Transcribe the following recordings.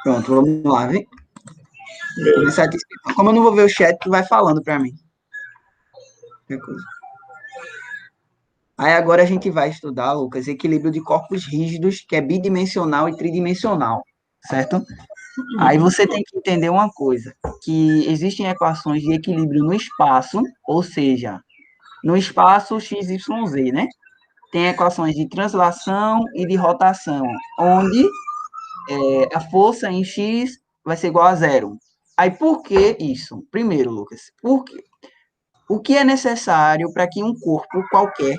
Pronto, vamos lá, viu? Como eu não vou ver o chat, tu vai falando para mim. Aí agora a gente vai estudar, Lucas, equilíbrio de corpos rígidos, que é bidimensional e tridimensional, certo? Aí você tem que entender uma coisa, que existem equações de equilíbrio no espaço, ou seja, no espaço x, y, z, né? Tem equações de translação e de rotação, onde a força em x vai ser igual a zero. Aí por que isso? Primeiro, Lucas, o que é necessário para que um corpo qualquer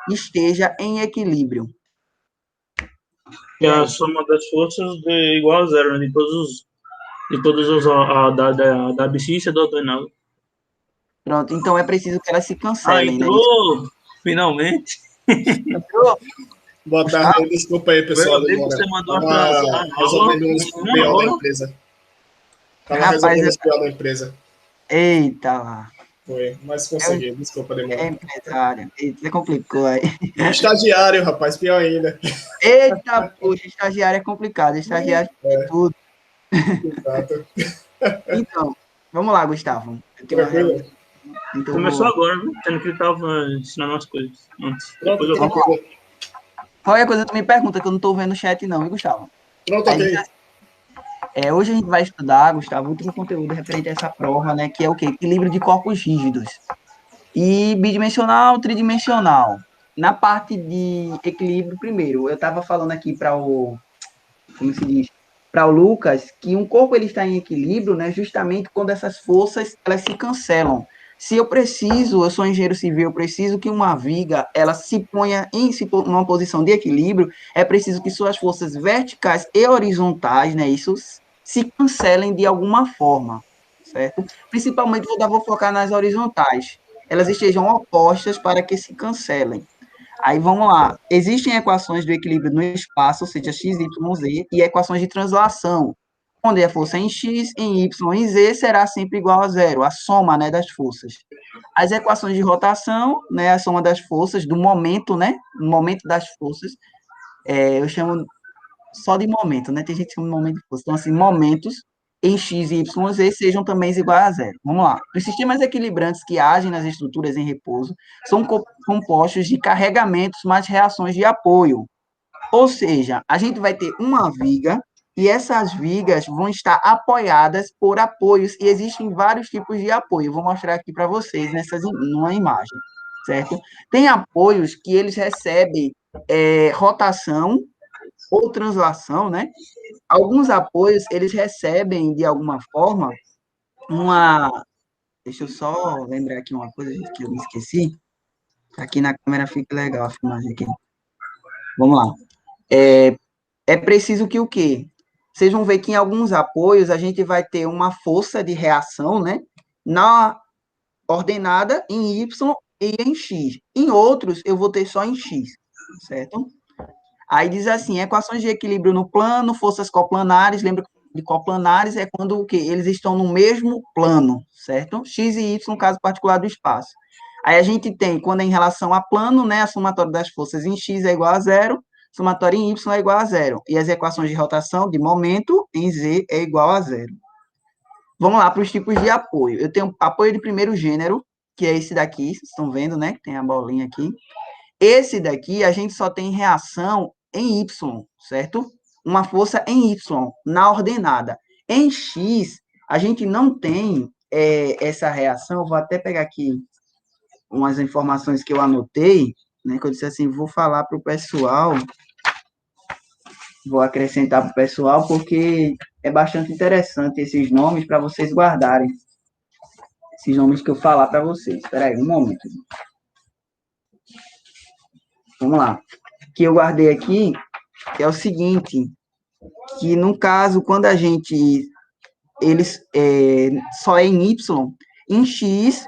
esteja em equilíbrio? Que é a soma das forças é igual a zero, né? De todos os da abscissa do ordenado. Pronto, então é preciso que elas se cancelem, né? Entrou, finalmente. Entrou? Boa Gustavo? tarde, desculpa aí, pessoal. Você mandou Tava resolvendo uns BO da empresa. Tava resolvendo os BO da empresa. Eita lá. Foi, mas consegui, desculpa a demora. É empresário. Eita, você complicou aí. Estagiário, rapaz, pior ainda. Eita, poxa, estagiário é complicado. Estagiário é tudo. Exato. Então, vamos lá, Gustavo. Tranquilo? Então, começou agora, né? Tendo que ele tava ensinando umas coisas antes. Pronto, Depois eu tranquilo. qualquer coisa tu me pergunta, que eu não tô vendo o chat não, viu, Gustavo? Pronto, ok. Hoje a gente vai estudar, Gustavo, o último conteúdo referente a essa prova, né? Que é o quê? Equilíbrio de corpos rígidos. E bidimensional, tridimensional. Na parte de equilíbrio, primeiro, eu estava falando aqui para como se diz? Para o Lucas, que um corpo ele está em equilíbrio, né? Justamente quando essas forças elas se cancelam. Se eu sou engenheiro civil, eu preciso que uma viga ela se ponha numa posição de equilíbrio, é preciso que suas forças verticais e horizontais, né, isso se cancelem de alguma forma, certo? Principalmente vou focar nas horizontais. Elas estejam opostas para que se cancelem. Aí vamos lá. Existem equações do equilíbrio no espaço, ou seja, x, y, z, e equações de translação, onde a força em x, em y e z será sempre igual a zero, a soma, né, das forças. As equações de rotação, né, a soma das forças, do momento, né, momento das forças, eu chamo só de momento, né, tem gente que chama de momento de força. Então, assim, momentos em x, y e z sejam também iguais a zero. Vamos lá. Os sistemas equilibrantes que agem nas estruturas em repouso são compostos de carregamentos mais reações de apoio. Ou seja, a gente vai ter uma viga e essas vigas vão estar apoiadas por apoios e existem vários tipos de apoio. Eu vou mostrar aqui para vocês numa imagem, certo? Tem apoios que eles recebem rotação ou translação, né? Alguns apoios, eles recebem, de alguma forma, uma... Deixa eu só lembrar aqui uma coisa, gente, que eu me esqueci. Aqui na câmera fica legal a filmagem aqui. Vamos lá. É preciso que o quê? Vocês vão ver que em alguns apoios a gente vai ter uma força de reação, né? Ordenada em Y e em X. Em outros, eu vou ter só em X, certo? Aí diz assim, equações de equilíbrio no plano, forças coplanares, lembra de coplanares é quando o quê? Eles estão no mesmo plano, certo? X e Y, no caso particular do espaço. Aí a gente tem, quando é em relação a plano, né, a somatória das forças em X é igual a zero, somatória em Y é igual a zero. E as equações de rotação de momento em Z é igual a zero. Vamos lá para os tipos de apoio. Eu tenho apoio de primeiro gênero, que é esse daqui, vocês estão vendo, né, que tem a bolinha aqui. Esse daqui, a gente só tem reação em Y, certo? Uma força em Y, na ordenada. Em X, a gente não tem essa reação. Eu vou até pegar aqui umas informações que eu anotei, né? Que eu disse assim, vou falar para o pessoal, vou acrescentar para o pessoal, porque é bastante interessante esses nomes para vocês guardarem. Esses nomes que eu falar para vocês. Espera aí, um momento. Vamos lá. Que eu guardei aqui é o seguinte, que no caso, quando a gente eles só é em Y, em X,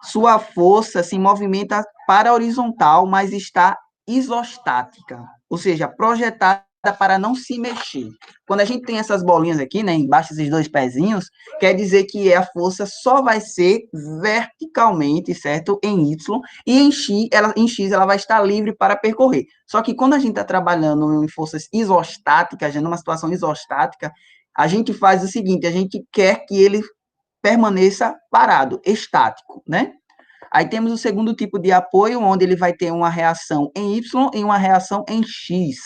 sua força se movimenta para a horizontal, mas está isostática, ou seja, projetada para não se mexer. Quando a gente tem essas bolinhas aqui, né, embaixo desses dois pezinhos, quer dizer que a força só vai ser verticalmente, certo? Em Y, e em X ela vai estar livre para percorrer. Só que quando a gente está trabalhando em forças isostáticas, já numa situação isostática, a gente faz o seguinte, a gente quer que ele permaneça parado, estático, né? Aí temos o segundo tipo de apoio, onde ele vai ter uma reação em Y e uma reação em X.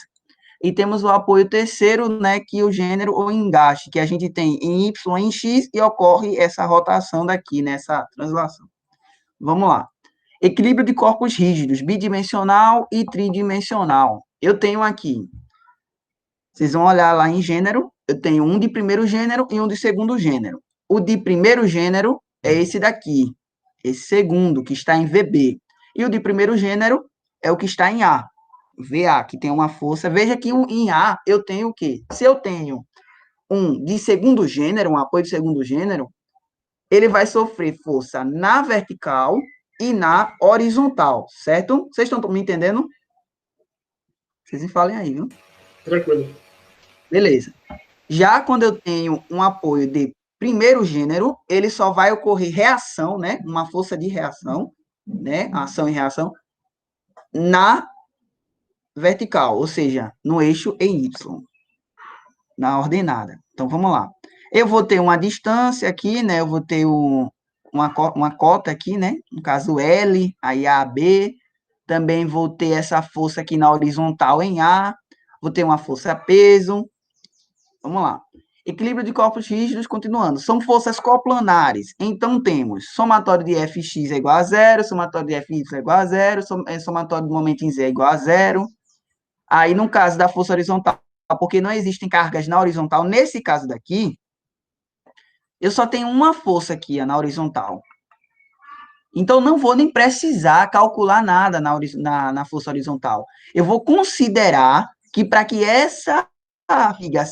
E temos o apoio terceiro, né, que é o gênero ou engaste, que a gente tem em Y e em X e ocorre essa rotação daqui, nessa translação. Vamos lá. Equilíbrio de corpos rígidos, bidimensional e tridimensional. Eu tenho aqui, vocês vão olhar lá em gênero, eu tenho um de primeiro gênero e um de segundo gênero. O de primeiro gênero é esse daqui, esse segundo, que está em VB. E o de primeiro gênero é o que está em A, VA, que tem uma força. Veja que em A eu tenho o quê? Se eu tenho um de segundo gênero, um apoio de segundo gênero, ele vai sofrer força na vertical e na horizontal, certo? Vocês estão me entendendo? Vocês me falem aí, viu? Tranquilo. Beleza. Já quando eu tenho um apoio de primeiro gênero, ele só vai ocorrer reação, né? Uma força de reação, né? Ação e reação, na vertical, ou seja, no eixo em Y, na ordenada. Então, vamos lá. Eu vou ter uma distância aqui, né? Eu vou ter uma cota aqui, né? No caso, L, aí AB. Também vou ter essa força aqui na horizontal em A. Vou ter uma força peso. Vamos lá. Equilíbrio de corpos rígidos, continuando. São forças coplanares. Então, temos somatório de Fx é igual a zero, somatório de Fy é igual a zero, somatório do momento em Z é igual a zero. Aí, no caso da força horizontal, porque não existem cargas na horizontal, nesse caso daqui, eu só tenho uma força aqui, na horizontal. Então, não vou nem precisar calcular nada na força horizontal. Eu vou considerar que para que essa viga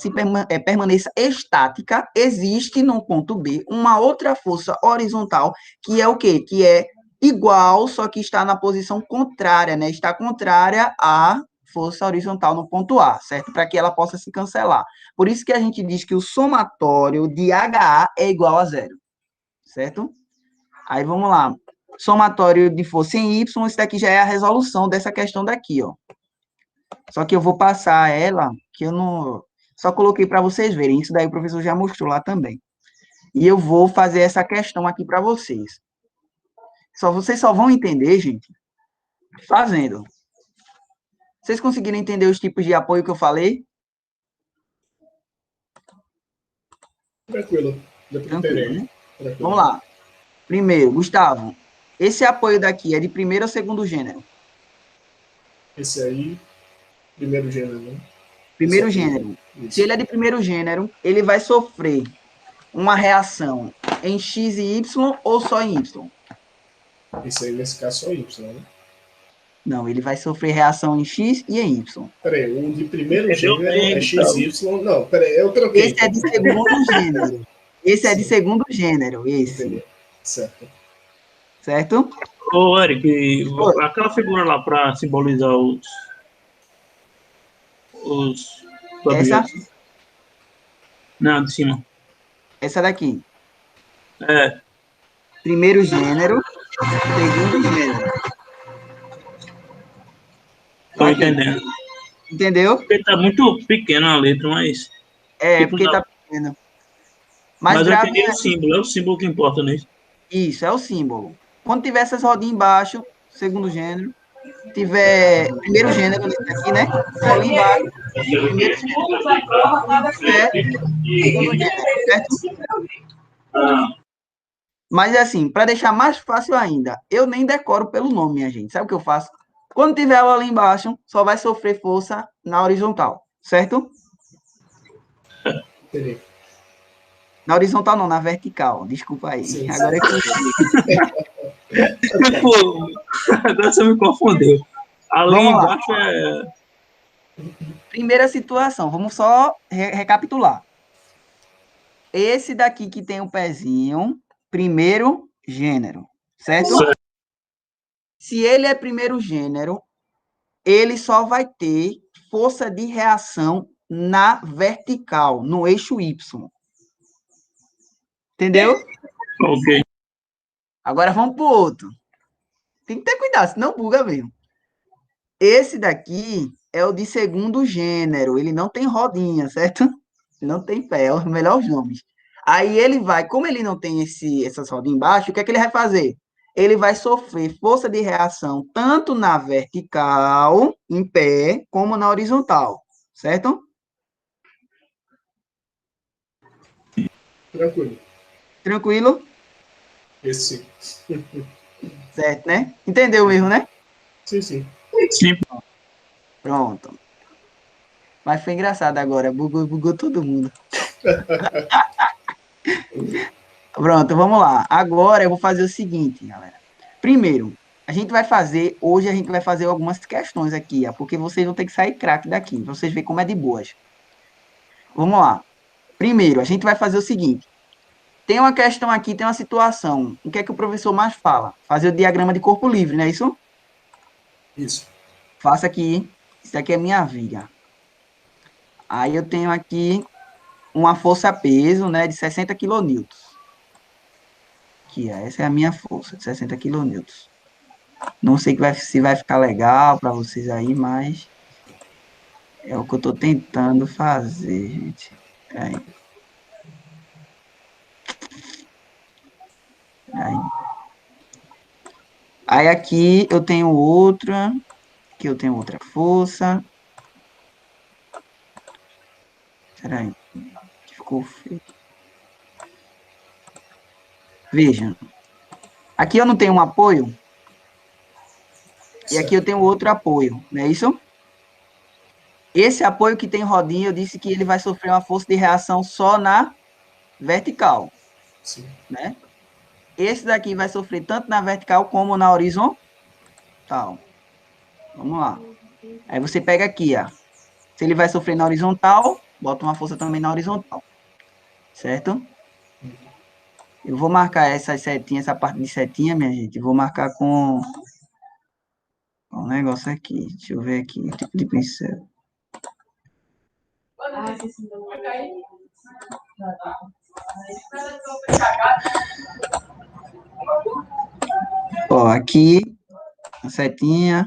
permaneça estática, existe no ponto B uma outra força horizontal, que é o quê? Que é igual, só que está na posição contrária, né? Está contrária à força horizontal no ponto A, certo? Para que ela possa se cancelar. Por isso que a gente diz que o somatório de HA é igual a zero, certo? Aí, vamos lá. Somatório de força em Y, isso daqui já é a resolução dessa questão daqui, ó. Só que eu vou passar ela, que eu não... Só coloquei para vocês verem. Isso daí o professor já mostrou lá também. E eu vou fazer essa questão aqui para vocês. Vocês só vão entender, gente, fazendo. Vocês conseguiram entender os tipos de apoio que eu falei? Tranquilo. Tranquilo, né? Vamos lá. Primeiro, Gustavo, esse apoio daqui é de primeiro ou segundo gênero? Esse aí, primeiro gênero, né? Primeiro gênero. Se ele é de primeiro gênero, ele vai sofrer uma reação em X e Y ou só em Y? Esse aí, nesse caso, só Y, né? Não, ele vai sofrer reação em X e em Y. Peraí, o de primeiro gênero é XY. Não, peraí, eu troquei. Esse é de segundo gênero. Esse é de segundo gênero, esse. Entendi. Certo. Certo? Ô, Eric, aquela figura lá para simbolizar os Essa? Não, de cima. Essa daqui. É. Primeiro gênero, segundo gênero. Tô entendendo. Entendeu? Porque tá muito pequena a letra, mas... É, tipo, porque não. tá pequeno. Mas eu grave entendi é o símbolo que importa nisso. Isso, é o símbolo. Quando tiver essas rodinhas embaixo, segundo gênero, tiver primeiro gênero nesse aqui, né? Rola embaixo, primeiro gênero. Segundo gênero, certo? Mas, assim, para deixar mais fácil ainda, eu nem decoro pelo nome, minha gente. Sabe o que eu faço? Quando tiver ela lá embaixo, só vai sofrer força na horizontal, certo? Entendi. Na horizontal não, na vertical. Desculpa aí. Sim, agora é que Pô, agora você me confundeu. Ali embaixo é... Primeira situação, vamos só recapitular. Esse daqui que tem o pezinho, primeiro gênero, certo? Se ele é primeiro gênero, ele só vai ter força de reação na vertical, no eixo Y. Entendeu? Ok. Agora vamos para o outro. Tem que ter cuidado, senão buga mesmo. Esse daqui é o de segundo gênero, ele não tem rodinha, certo? Não tem pé, é os melhores nomes. Aí ele vai, como ele não tem essas rodas embaixo, o que é que ele vai fazer? Ele vai sofrer força de reação tanto na vertical, em pé, como na horizontal, certo? Tranquilo. Tranquilo? Esse sim. Certo, né? Entendeu o erro, né? Sim, sim. Sim. Pronto. Mas foi engraçado agora, bugou todo mundo. Pronto, vamos lá. Agora eu vou fazer o seguinte, galera. Primeiro, hoje a gente vai fazer algumas questões aqui, ó, porque vocês vão ter que sair craque daqui, pra vocês verem como é de boas. Vamos lá. Primeiro, a gente vai fazer o seguinte. Tem uma questão aqui, tem uma situação. O que é que o professor mais fala? Fazer o diagrama de corpo livre, não é isso? Isso. Faça aqui. Isso aqui é minha viga. Aí eu tenho aqui uma força-peso, né, de 60 quilonewtons. Essa é a minha força, de 60 quilonewtons. Não sei se vai ficar legal para vocês aí, mas é o que eu estou tentando fazer, gente. Aí. Aí. Aí aqui eu tenho outra, que eu tenho outra força. Peraí, ficou feio. Vejam, aqui eu não tenho um apoio, e aqui eu tenho outro apoio, não é isso? Esse apoio que tem rodinha, eu disse que ele vai sofrer uma força de reação só na vertical, Sim. né? Esse daqui vai sofrer tanto na vertical como na horizontal. Vamos lá. Aí você pega aqui, ó. Se ele vai sofrer na horizontal, bota uma força também na horizontal. Certo? Eu vou marcar essas setinhas, essa parte de setinha, minha gente. Vou marcar com um negócio aqui. Deixa eu ver aqui, tipo de pincel. Ó, aqui, a setinha.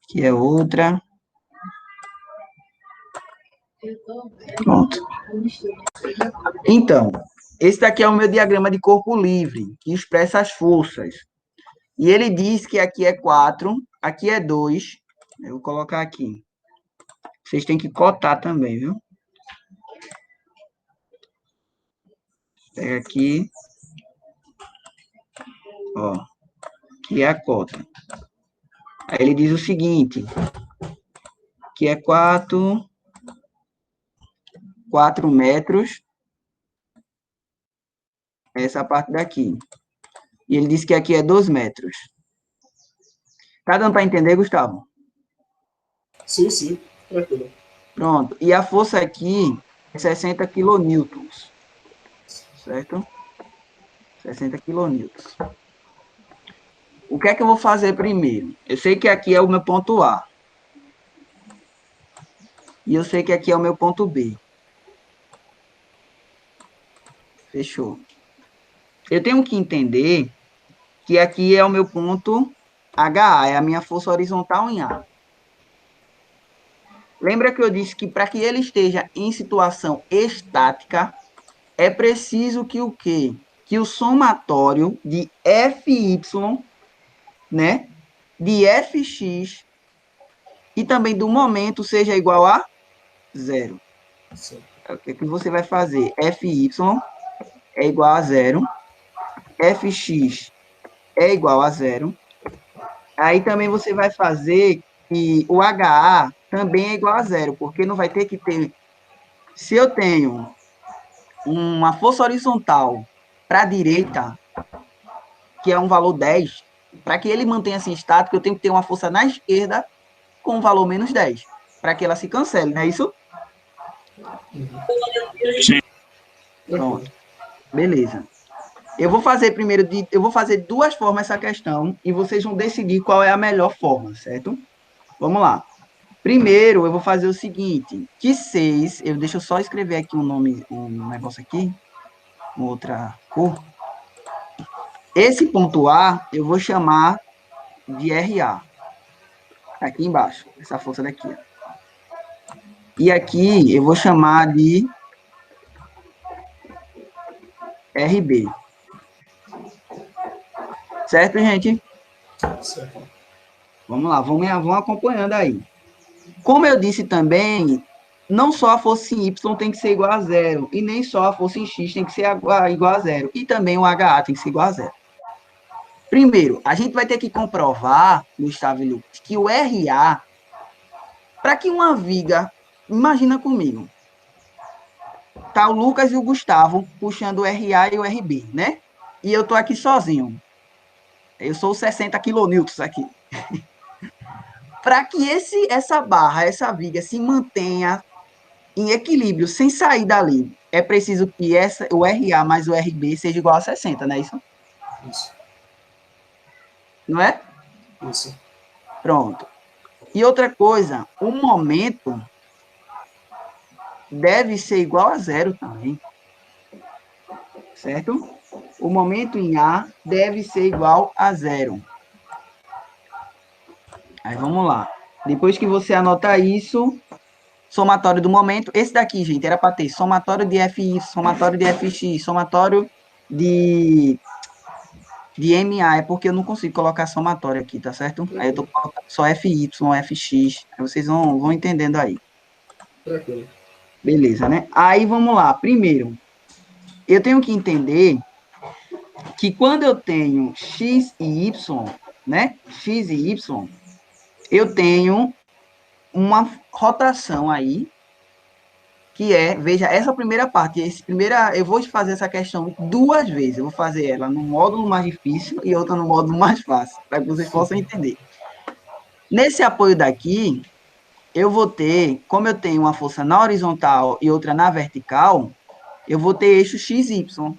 Aqui é outra. Pronto. Então, esse daqui é o meu diagrama de corpo livre, que expressa as forças. E ele diz que aqui é 4, aqui é 2. Eu vou colocar aqui. Vocês têm que cotar também, viu? Pega aqui. Ó, aqui é a cota. Aí ele diz o seguinte, que é 4 metros, essa parte daqui. E ele diz que aqui é 2 metros. Tá dando para entender, Gustavo? Sim, sim. Tranquilo. Pronto. E a força aqui é 60 quilonewtons. Certo? 60 quilonewtons. O que é que eu vou fazer primeiro? Eu sei que aqui é o meu ponto A. E eu sei que aqui é o meu ponto B. Fechou. Eu tenho que entender que aqui é o meu ponto HA, é a minha força horizontal em A. Lembra que eu disse que para que ele esteja em situação estática, é preciso que o quê? Que o somatório de Fy, né, de Fx e também do momento seja igual a zero. Sim. O que você vai fazer? Fy é igual a zero, Fx é igual a zero. Aí também você vai fazer que o HA também é igual a zero, porque não vai ter que ter... Se eu tenho uma força horizontal para a direita, que é um valor 10, para que ele mantenha-se estático, eu tenho que ter uma força na esquerda com um valor menos 10, para que ela se cancele, não é isso? Sim. Pronto. Beleza. Eu vou fazer duas formas essa questão e vocês vão decidir qual é a melhor forma, certo? Vamos lá. Primeiro, eu vou fazer o seguinte, que 6, deixa eu só escrever aqui um negócio aqui, com outra cor. Esse ponto A, eu vou chamar de RA. Aqui embaixo, essa força daqui. Ó. E aqui, eu vou chamar de RB. Certo, gente? Certo. Vamos lá, vamos acompanhando aí. Como eu disse também, não só a força em Y tem que ser igual a zero, e nem só a força em X tem que ser igual a zero, e também o HA tem que ser igual a zero. Primeiro, a gente vai ter que comprovar, Gustavo e Lucas, que o RA, para que uma viga, imagina comigo, tá o Lucas e o Gustavo puxando o RA e o RB, né? E eu tô aqui sozinho. Eu sou 60 quilonewtons aqui. Para que essa barra, essa viga se mantenha em equilíbrio, sem sair dali, é preciso que o RA mais o RB seja igual a 60, não é isso? Isso. Não é? Isso. Pronto. E outra coisa, o momento deve ser igual a zero também. Certo? O momento em A deve ser igual a zero. Aí vamos lá. Depois que você anotar isso, somatório do momento. Esse daqui, gente, era para ter somatório de FI, somatório de FX, somatório de MA. É porque eu não consigo colocar somatório aqui, tá certo? Aí eu tô colocando só FY, FX. Aí vocês vão entendendo aí. Tranquilo. Beleza, né? Aí vamos lá. Primeiro, eu tenho que entender que quando eu tenho X e Y, né? X e Y, eu tenho uma rotação aí, que é, veja, essa primeira parte, eu vou fazer essa questão duas vezes, eu vou fazer ela no módulo mais difícil e outra no módulo mais fácil, para que vocês possam entender. Nesse apoio daqui, eu vou ter, como eu tenho uma força na horizontal e outra na vertical, eu vou ter eixo XY,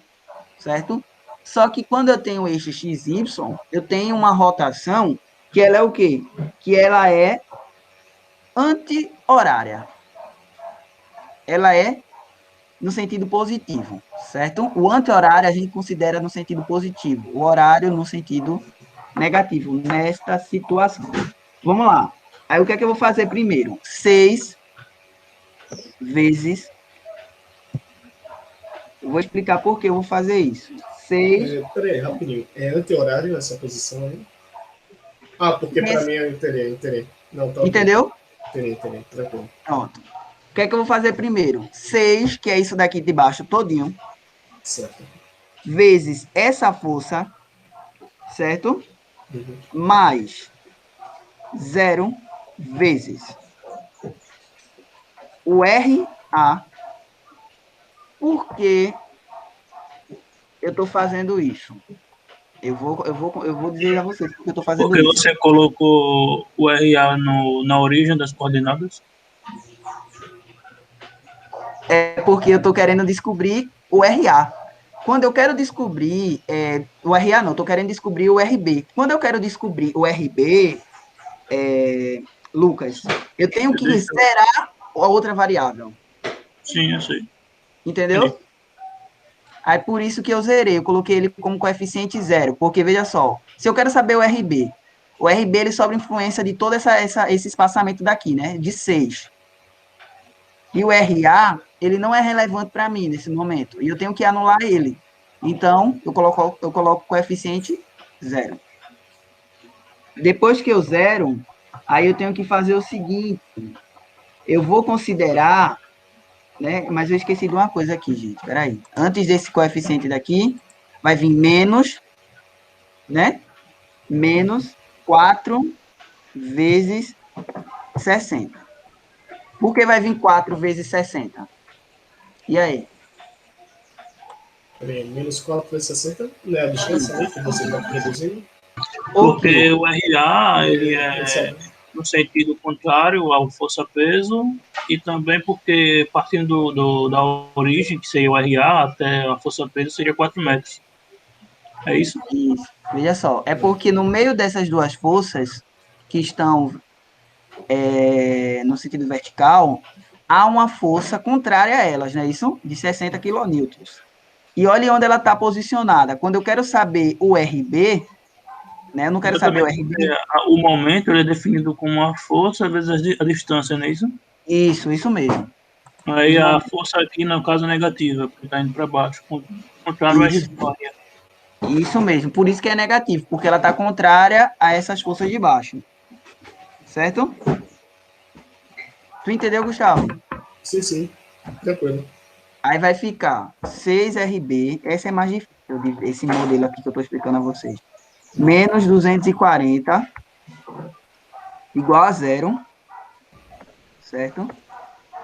certo? Só que quando eu tenho eixo XY, eu tenho uma rotação que ela é o quê? Que ela é anti-horária. Ela é no sentido positivo, certo? O anti-horário a gente considera no sentido positivo, o horário no sentido negativo, nesta situação. Vamos lá. Aí o que é que eu vou fazer primeiro? 6 vezes... Eu vou explicar por que eu vou fazer isso. 6... Peraí, rapidinho. É anti-horário essa posição aí? Ah, porque para mim eu entendi. Não, tá. Entendeu? Entendi, tranquilo. Pronto. O que é que eu vou fazer primeiro? 6, que é isso daqui de baixo todinho, Certo. vezes essa força, certo? Uhum. Mais 0 vezes o RA. Por que eu estou fazendo isso? Eu vou dizer a vocês porque eu estou fazendo Porque isso. você colocou o RA na origem das coordenadas? É porque eu estou querendo descobrir o RA. Quando eu quero descobrir o RA, não, estou querendo descobrir o RB. Quando eu quero descobrir o RB, Lucas, eu tenho que zerar a outra variável. Sim, eu sei. Entendeu? Entendi. Aí por isso que eu zerei, eu coloquei ele como coeficiente zero, porque veja só, se eu quero saber o RB ele sofre influência de todo esse espaçamento daqui, né, de 6. E o RA, ele não é relevante para mim nesse momento, e eu tenho que anular ele. Então, eu coloco coeficiente zero. Depois que eu zero, aí eu tenho que fazer o seguinte, eu vou considerar, né, mas eu esqueci de uma coisa aqui, gente, peraí. Antes desse coeficiente daqui, vai vir menos, né, menos 4 vezes 60. Por que vai vir 4 vezes 60? E aí? Peraí, menos 4 vezes 60, não é a distância aí que você está reduzindo? Porque o RA ele é Sabe? no sentido contrário ao força-peso e também porque partindo da origem, que seria o RA, até a força-peso seria 4 metros. É isso? Isso. Veja só, é porque no meio dessas duas forças que estão no sentido vertical, há uma força contrária a elas, não é isso? De 60 quilonewtons. E olha onde ela está posicionada. Quando eu quero saber o RB, né, eu não quero saber o RB. O momento ele é definido como uma força vezes a distância, não é isso? Isso mesmo. Aí a força aqui, no caso, é negativa, porque está indo para baixo. Contrário à Isso, história. isso mesmo. Por isso que é negativo, porque ela está contrária a essas forças de baixo. Certo? Tu entendeu, Gustavo? Sim, sim. Tranquilo. Aí vai ficar 6RB, essa é mais difícil, esse modelo aqui que eu estou explicando a vocês. Menos 240, igual a zero, certo?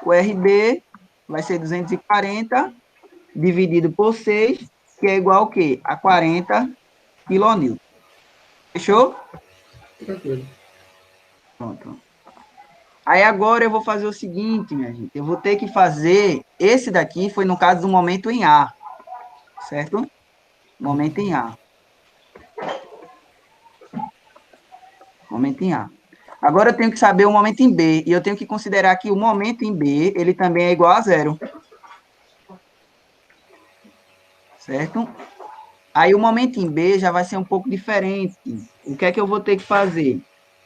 O RB vai ser 240 dividido por 6, que é igual ao quê? A 40 kN. Fechou? Tranquilo. Pronto. Aí agora eu vou fazer o seguinte, minha gente. Eu vou ter que fazer. Esse daqui foi no caso do momento em A, certo? Momento em A. Momento em A. Agora eu tenho que saber o momento em B. E eu tenho que considerar que o momento em B, ele também é igual a zero. Certo? Aí o momento em B já vai ser um pouco diferente. O que é que eu vou ter que fazer?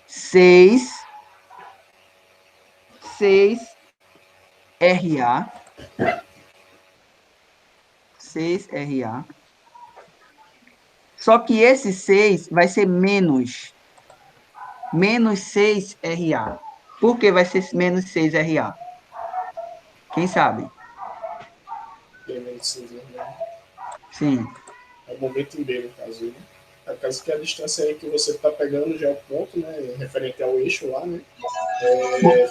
6RA. 6RA. Só que esse 6 vai ser menos 6RA. Por que vai ser menos 6RA? Quem sabe? Sim. É o momento em B, no caso, né? No caso que a distância aí que você está pegando já é o ponto, né? Referente ao eixo lá, né?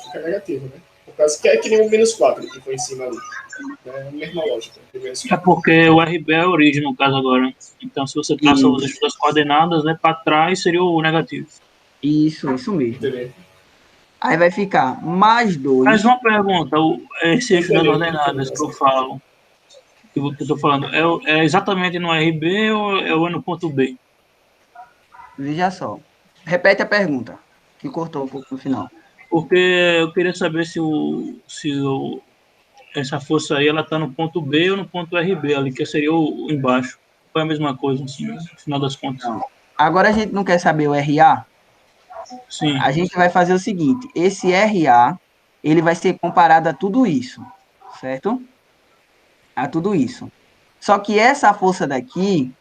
Fica negativo, né? No caso que é que nem o -4 que foi em cima ali. É a mesma lógica. É porque o RB é a origem, no caso agora. Então, se você traça os eixos das coordenadas, né, para trás seria o negativo. Isso mesmo. Entendeu? Aí vai ficar mais 2. Mas uma pergunta, esse eixo das Entendeu? ordenadas que eu falo, que eu estou falando, é exatamente no RB ou é no ponto B? Veja só. Repete a pergunta, que cortou um pouco no final. Porque eu queria saber se essa força aí ela está no ponto B ou no ponto RB ali, que seria o embaixo. Foi a mesma coisa, assim, no final das contas. Não. Agora a gente não quer saber o RA? Sim. A gente vai fazer o seguinte, esse RA, ele vai ser comparado a tudo isso, certo? A tudo isso. Só que essa força daqui,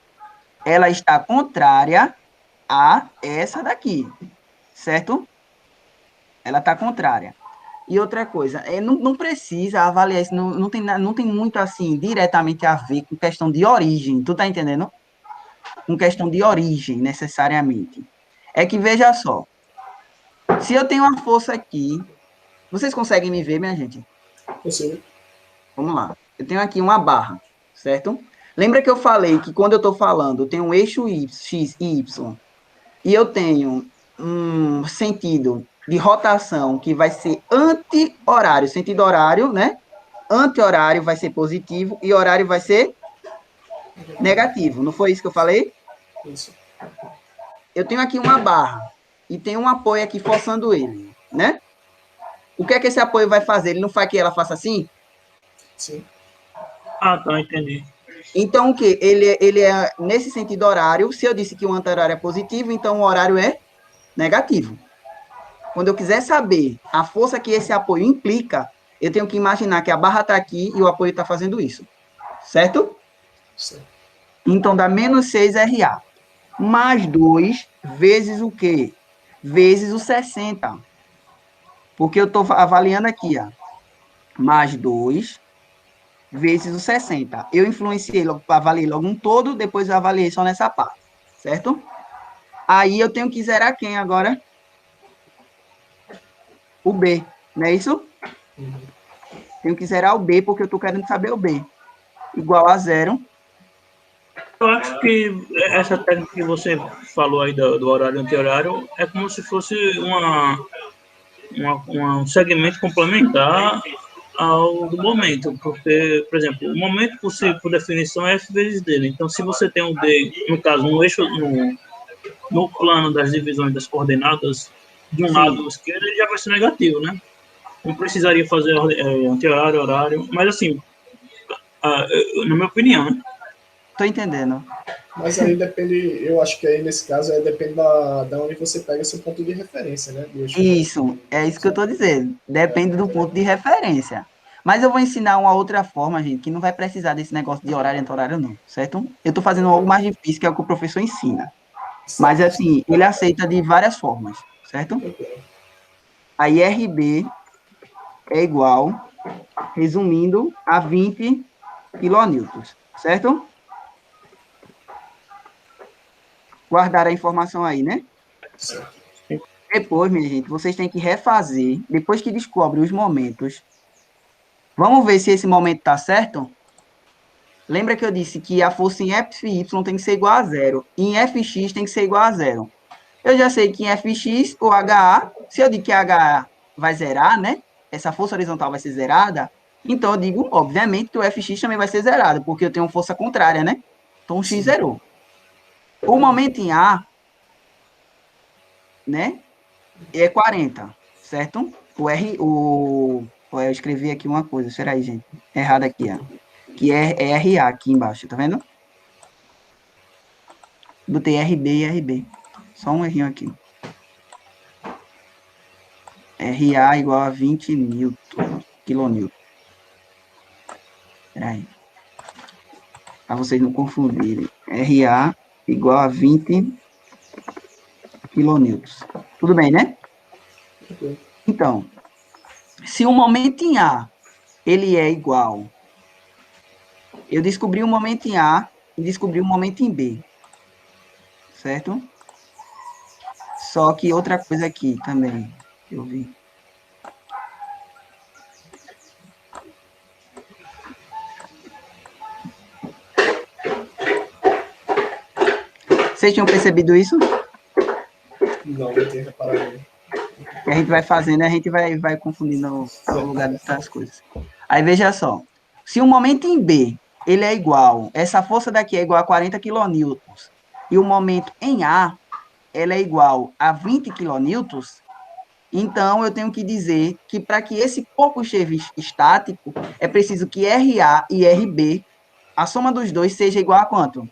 ela está contrária a essa daqui, certo? Ela está contrária. E outra coisa, não precisa avaliar isso, não tem muito assim, diretamente a ver com questão de origem, tu tá entendendo? Com questão de origem, necessariamente. É que veja só, se eu tenho uma força aqui, vocês conseguem me ver, minha gente? Consigo. Vamos lá. Eu tenho aqui uma barra, certo? Lembra que eu falei que quando eu estou falando, eu tenho um eixo y, x e y, e eu tenho um sentido de rotação que vai ser anti-horário. Sentido horário, né? Anti-horário vai ser positivo e horário vai ser negativo. Não foi isso que eu falei? Isso. Eu tenho aqui uma barra e tem um apoio aqui forçando ele, né? O que é que esse apoio vai fazer? Ele não faz que ela faça assim? Sim. Ah, tá, entendi. Então, o que? Ele é nesse sentido horário. Se eu disse que o anti-horário é positivo, então o horário é negativo. Quando eu quiser saber a força que esse apoio implica, eu tenho que imaginar que a barra está aqui e o apoio está fazendo isso. Certo? Certo. Então, dá menos 6RA. Mais 2 vezes o quê? Vezes o 60. Porque eu estou avaliando aqui, ó. Mais 2 vezes o 60. Eu influenciei, avaliei logo um todo, depois eu avaliei só nessa parte. Certo? Aí eu tenho que zerar quem agora? O B, não é isso? Tenho que zerar o B, porque eu estou querendo saber o B. Igual a zero. Eu acho que essa técnica que você falou aí do horário anti-horário é como se fosse um segmento complementar ao do momento, porque, por exemplo, o momento possível por definição é F vezes D. Então, se você tem um D, no caso, no eixo, no plano das divisões das coordenadas, de um lado esquerdo, ele já vai ser negativo, né? Não precisaria fazer anti-horário, horário, mas assim, na minha opinião, né? Tô entendendo. Mas aí depende, eu acho que aí nesse caso aí depende da onde você pega seu ponto de referência, né? Isso, é isso que eu estou dizendo. Depende do ponto de referência. Mas eu vou ensinar uma outra forma, gente, que não vai precisar desse negócio de horário entre horário, não, certo? Eu estou fazendo algo mais difícil, que é o que o professor ensina. Mas, Certo. assim, ele aceita de várias formas, certo? Ok. Aí, RB é igual, resumindo, a 20 quilonewtons, certo? Guardar a informação aí, né? Certo. Depois, minha gente, vocês têm que refazer, depois que descobre os momentos. Vamos ver se esse momento está certo? Lembra que eu disse que a força em FY tem que ser igual a zero, e em FX tem que ser igual a zero. Eu já sei que em FX, o HA, se eu digo que HA vai zerar, né? Essa força horizontal vai ser zerada, então eu digo, obviamente, que o FX também vai ser zerado, porque eu tenho força contrária, né? Então o X Sim. zerou. O momento em A, né? É 40, certo? Eu escrevi aqui uma coisa, será aí, gente? Errado aqui, ó. Que é RA aqui embaixo, tá vendo? Botei RB e RB. Só um errinho aqui. RA igual a 20 quilonewton. Peraí. Para vocês não confundirem. RA igual a 20 quilonewtons. Tudo bem, né? Ok. Então, se o momento em A ele é igual, eu descobri um momento em A e descobri um momento em B, certo? Só que outra coisa aqui também, eu vi. Vocês tinham percebido isso? Não, não tenho reparado. Que a gente vai fazendo, a gente vai confundindo o lugar das coisas. Aí veja só, se o momento em B ele é igual, essa força daqui é igual a 40 quilonewtons, e o momento em A ela é igual a 20 quilonewtons, então eu tenho que dizer que para que esse corpo esteja estático, é preciso que RA e RB, a soma dos dois, seja igual a quanto?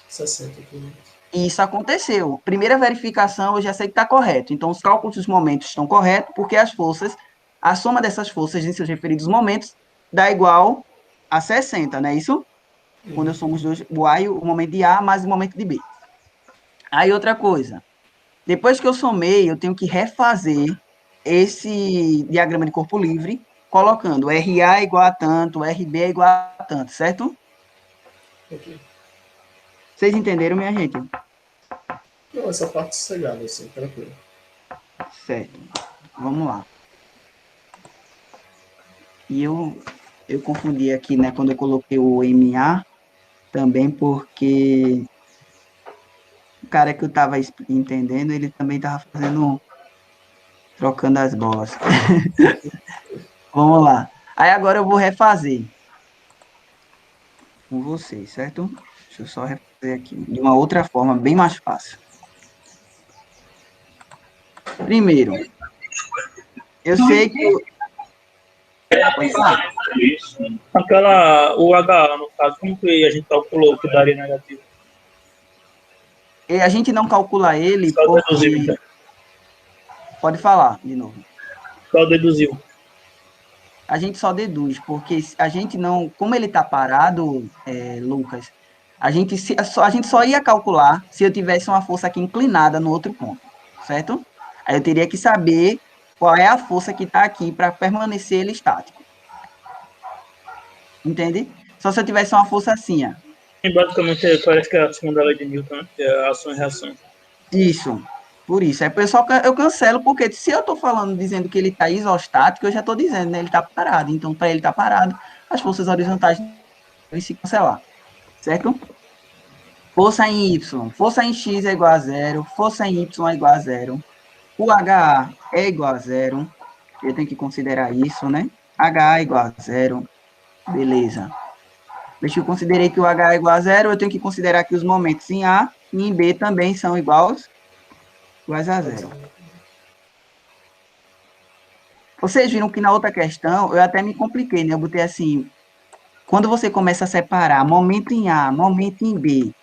60 quilômetros. E isso aconteceu. Primeira verificação, eu já sei que está correto. Então, os cálculos dos momentos estão corretos, porque as forças, a soma dessas forças em seus referidos momentos, dá igual a 60, não é isso? Quando eu somo os dois, o A e o momento de A mais o momento de B. Aí, outra coisa. Depois que eu somei, eu tenho que refazer esse diagrama de corpo livre, colocando RA igual a tanto, RB é igual a tanto, certo? Ok. Vocês entenderam, minha gente? Não, essa parte sossegada, assim, tranquilo. Certo. Vamos lá. E eu confundi aqui, né, quando eu coloquei o MA, também porque o cara que eu estava entendendo, ele também estava fazendo, trocando as bolas. Vamos lá. Aí agora eu vou refazer com vocês, certo? Deixa eu só refazer aqui, de uma outra forma, bem mais fácil. Primeiro, eu sei que... Pode falar. O HA, no caso, como que a gente calculou que daria negativo? A gente não calcula ele Só deduziu, porque... então. Pode falar de novo. Só deduziu. A gente só deduz, porque a gente não, como ele está parado, Lucas, a gente só ia calcular se eu tivesse uma força aqui inclinada no outro ponto, certo? Aí eu teria que saber qual é a força que está aqui para permanecer ele estático. Entende? Só se eu tivesse uma força assim, ó. E basicamente parece que é a segunda lei de Newton, né? Que é ação e reação. Isso. Por isso. Aí, pessoal, eu cancelo, porque se eu estou falando, dizendo que ele está isostático, eu já estou dizendo, né? Ele está parado. Então, para ele estar parado, as forças horizontais devem se cancelar. Certo? Força em Y. Força em X é igual a zero. Força em Y é igual a zero. O HA é igual a zero. Eu tenho que considerar isso, né? HA é igual a zero. Beleza. Deixa eu considerar que o HA é igual a zero. Eu tenho que considerar que os momentos em A e em B também são iguais a zero. Vocês viram que na outra questão eu até me compliquei, né? Eu botei assim, quando você começa a separar momento em A, momento em B,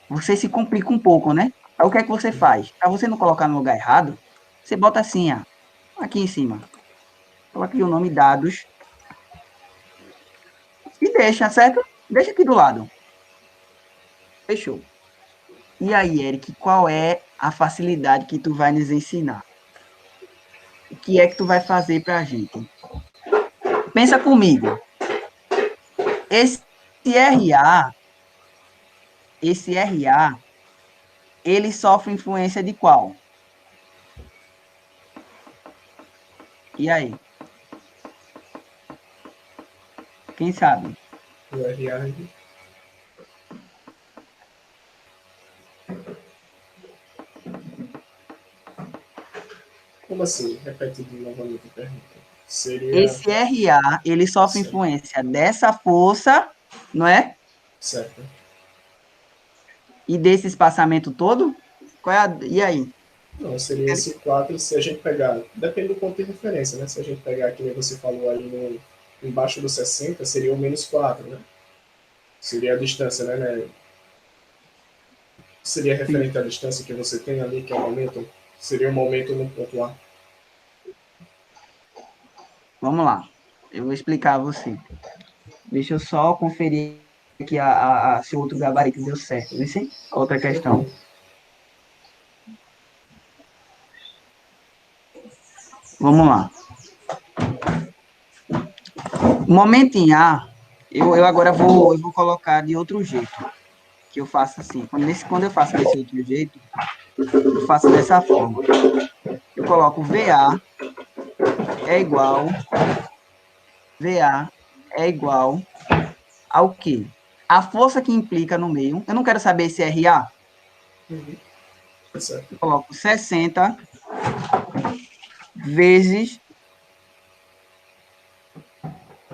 você se complica um pouco, né? Aí o que é que você faz? Para você não colocar no lugar errado, você bota assim, ó, aqui em cima. Coloca aqui o nome dados. deixa, certo? Deixa aqui do lado. Fechou. E aí, Eric, qual é a facilidade que tu vai nos ensinar? O que é que tu vai fazer pra gente? Pensa comigo. Esse RA, esse RA, ele sofre influência de qual? E aí? Quem sabe? O RA. Como assim? Repete novamente a pergunta. Seria. Esse RA, ele sofre Certo. influência dessa força, não é? Certo. E desse espaçamento todo? Qual é e aí? Não, seria esse 4 se a gente pegar. Depende do ponto de referência, né? Se a gente pegar, que nem você falou ali embaixo do 60, seria o -4, né? Seria a distância, né? Seria referente à distância que você tem ali, que é o momento. Seria o momento no ponto A. Vamos lá. Eu vou explicar a você. Deixa eu só conferir aqui se o outro gabarito deu certo. Viu, sim? Outra questão. Vamos lá. Momento em A, eu agora eu vou colocar de outro jeito. Que eu faço assim. Quando eu faço desse outro jeito, eu faço dessa forma. Eu coloco VA é igual ao quê? A força que implica no meio. Eu não quero saber se é RA. Certo. Eu coloco 60 vezes.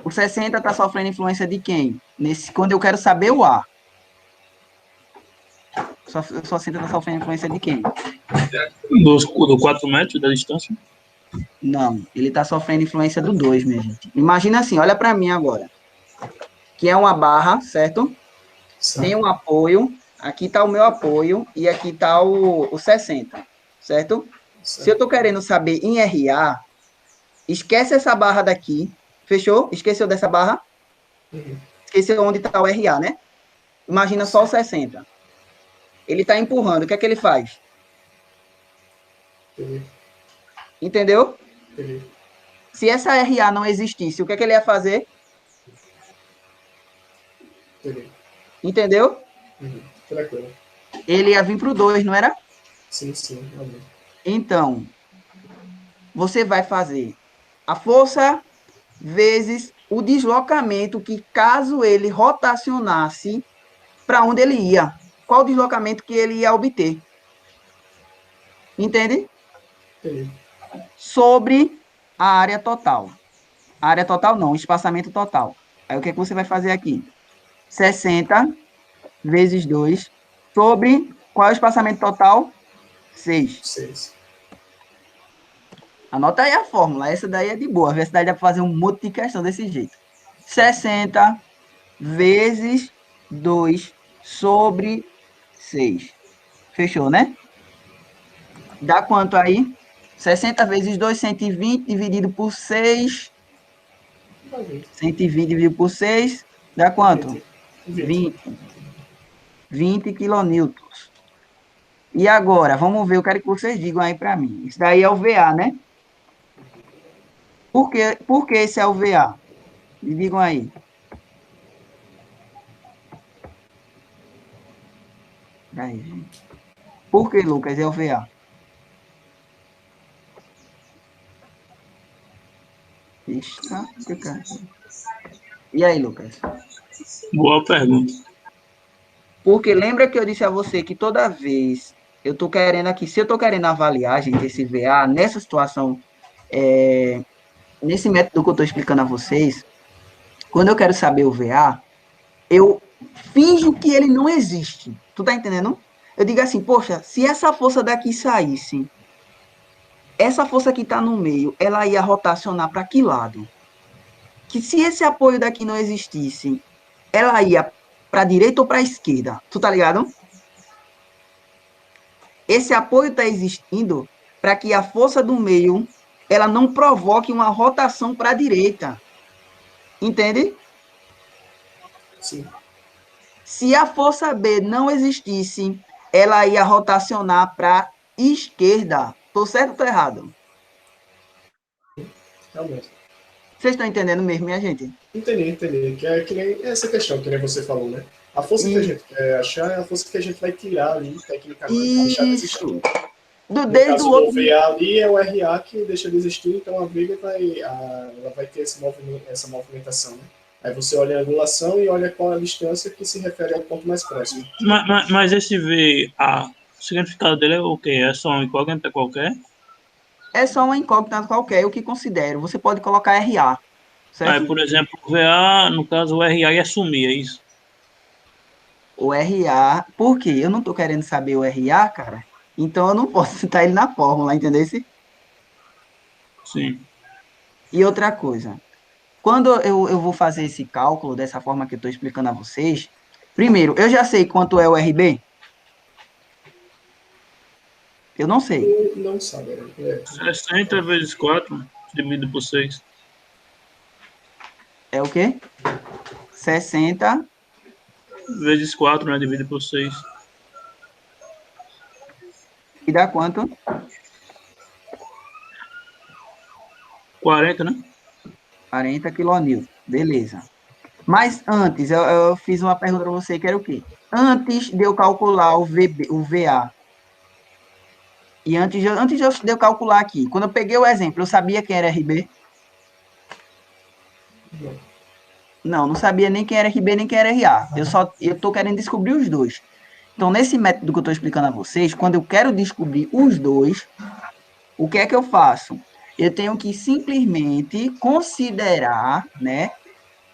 O 60 está sofrendo influência de quem? Quando eu quero saber o A. O 60 está sofrendo influência de quem? Do 4 metros da distância? Não, ele está sofrendo influência do 2, minha gente. Imagina assim, olha para mim agora. Que é uma barra, certo? Tem um apoio, aqui está o meu apoio e aqui está o 60, certo? Se eu estou querendo saber em RA, esquece essa barra daqui, fechou? Esqueceu dessa barra? Esqueceu onde está o RA, né? Imagina só o 60. Ele está empurrando, o que é que ele faz? Entendeu? Se essa RA não existisse, o que é que ele ia fazer? Entendeu? Tranquilo. Ele ia vir para o 2, não era? Sim, sim. Amém. Então, você vai fazer a força vezes o deslocamento que, caso ele rotacionasse, para onde ele ia. Qual o deslocamento que ele ia obter? Entende? Entendi. Sobre a área total. A área total não, o espaçamento total. Aí o que, é que você vai fazer aqui? 60 vezes 2 sobre qual é o espaçamento total? 6. 6. Anota aí a fórmula, essa daí é de boa. Essa daí dá para fazer um monte de questão desse jeito. 60 vezes 2 sobre 6. Fechou, né? Dá quanto aí? 60 vezes 2, 120 dividido por 6. 120 dividido por 6, dá quanto? 20. 20 quilonewtons. E agora, vamos ver, eu quero que vocês digam aí para mim. Isso daí é o VA, né? Por que esse é o VA? Me digam aí. Aí, gente. Por que, Lucas, é o VA? Está. E aí, Lucas? Boa pergunta. Porque lembra que eu disse a você que toda vez eu estou querendo aqui, se eu estou querendo avaliar, gente, esse VA, nessa situação, nesse método que eu estou explicando a vocês, quando eu quero saber o VA, eu finjo que ele não existe. Tu tá entendendo? Eu digo assim, poxa, se essa força daqui saísse, essa força que está no meio, ela ia rotacionar para que lado? Que se esse apoio daqui não existisse, ela ia para a direita ou para a esquerda? Tu tá ligado? Esse apoio está existindo para que a força do meio ela não provoque uma rotação para a direita. Entende? Sim. Se a força B não existisse, ela ia rotacionar para esquerda. Tô certo ou tô errado? Realmente. Vocês estão entendendo mesmo, minha gente? Entendi. Que é que nem essa questão que nem você falou, né? A força que a E gente quer achar é a força que a gente vai tirar ali, tecnicamente, deixar de existir. isso. No Desde o caso do outro. VA ali, é o RA que deixa de existir, então a viga ela vai ter essa movimentação, né? Aí você olha a angulação e olha qual a distância que se refere ao ponto mais próximo. Mas esse VA, o significado dele é o quê? É só um incógnita qualquer? É só uma incógnita qualquer, o que considero. Você pode colocar RA, Aí, certo? por exemplo, o VA, no caso, o RA ia sumir, é isso? O RA. Por quê? Eu não estou querendo saber o RA, cara. Então eu não posso citar ele na fórmula, entendeu? Sim. E outra coisa. Quando eu vou fazer esse cálculo dessa forma que eu estou explicando a vocês, primeiro, eu já sei quanto é o RB? Eu não sei. Não sabe, né? 60 vezes 4 dividido por 6. É o quê? 60 Vezes 4, né? Dividido por 6. e dá quanto? 40, né? 40 quilonewtons. Beleza. Mas antes, eu fiz uma pergunta para você, que era o quê? Antes de eu calcular o VB, o VA, e antes de eu calcular aqui, quando eu peguei o exemplo, eu sabia quem era RB? Não, não sabia nem quem era RB nem quem era RA. Eu estou querendo descobrir os dois. Então, nesse método que eu estou explicando a vocês, quando eu quero descobrir os dois, o que é que eu faço? Eu tenho que simplesmente considerar, né,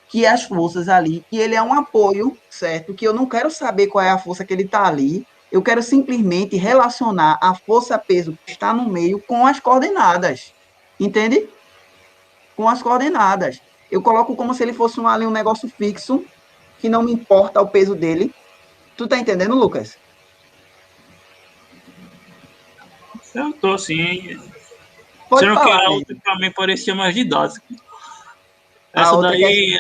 que as forças ali, que ele é um apoio, certo? Que eu não quero saber qual é a força que ele está ali, eu quero simplesmente relacionar a força-peso que está no meio com as coordenadas, entende? Com as coordenadas. Eu coloco como se ele fosse ali um negócio fixo, que não me importa o peso dele. Tu tá entendendo, Lucas? Eu tô assim. Pode Sendo que falar, a outra gente. pra mim parecia mais didática. A Essa outra que é... daí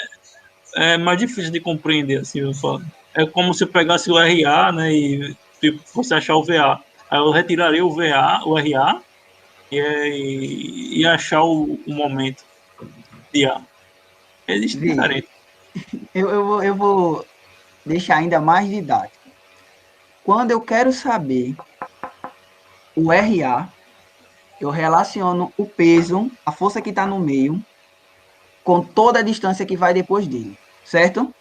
é mais difícil de compreender, assim, eu falo. É como se eu pegasse o RA, né, e tipo, fosse achar o VA. Aí eu retiraria o VA, o RA, e achar o momento de A. É Vê, diferente. eu vou deixar ainda mais didático. Quando eu quero saber o RA, eu relaciono o peso, a força que está no meio, com toda a distância que vai depois dele, certo?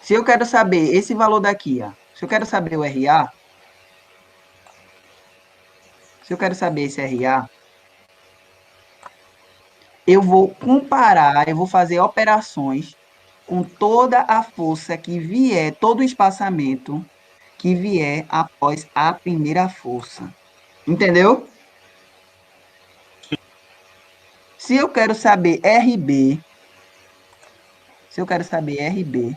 Se eu quero saber esse valor daqui, ó, se eu quero saber o RA, se eu quero saber esse RA, eu vou comparar, eu vou fazer operações com toda a força que vier, todo o espaçamento que vier após a primeira força. Entendeu? Se eu quero saber RB, se eu quero saber RB,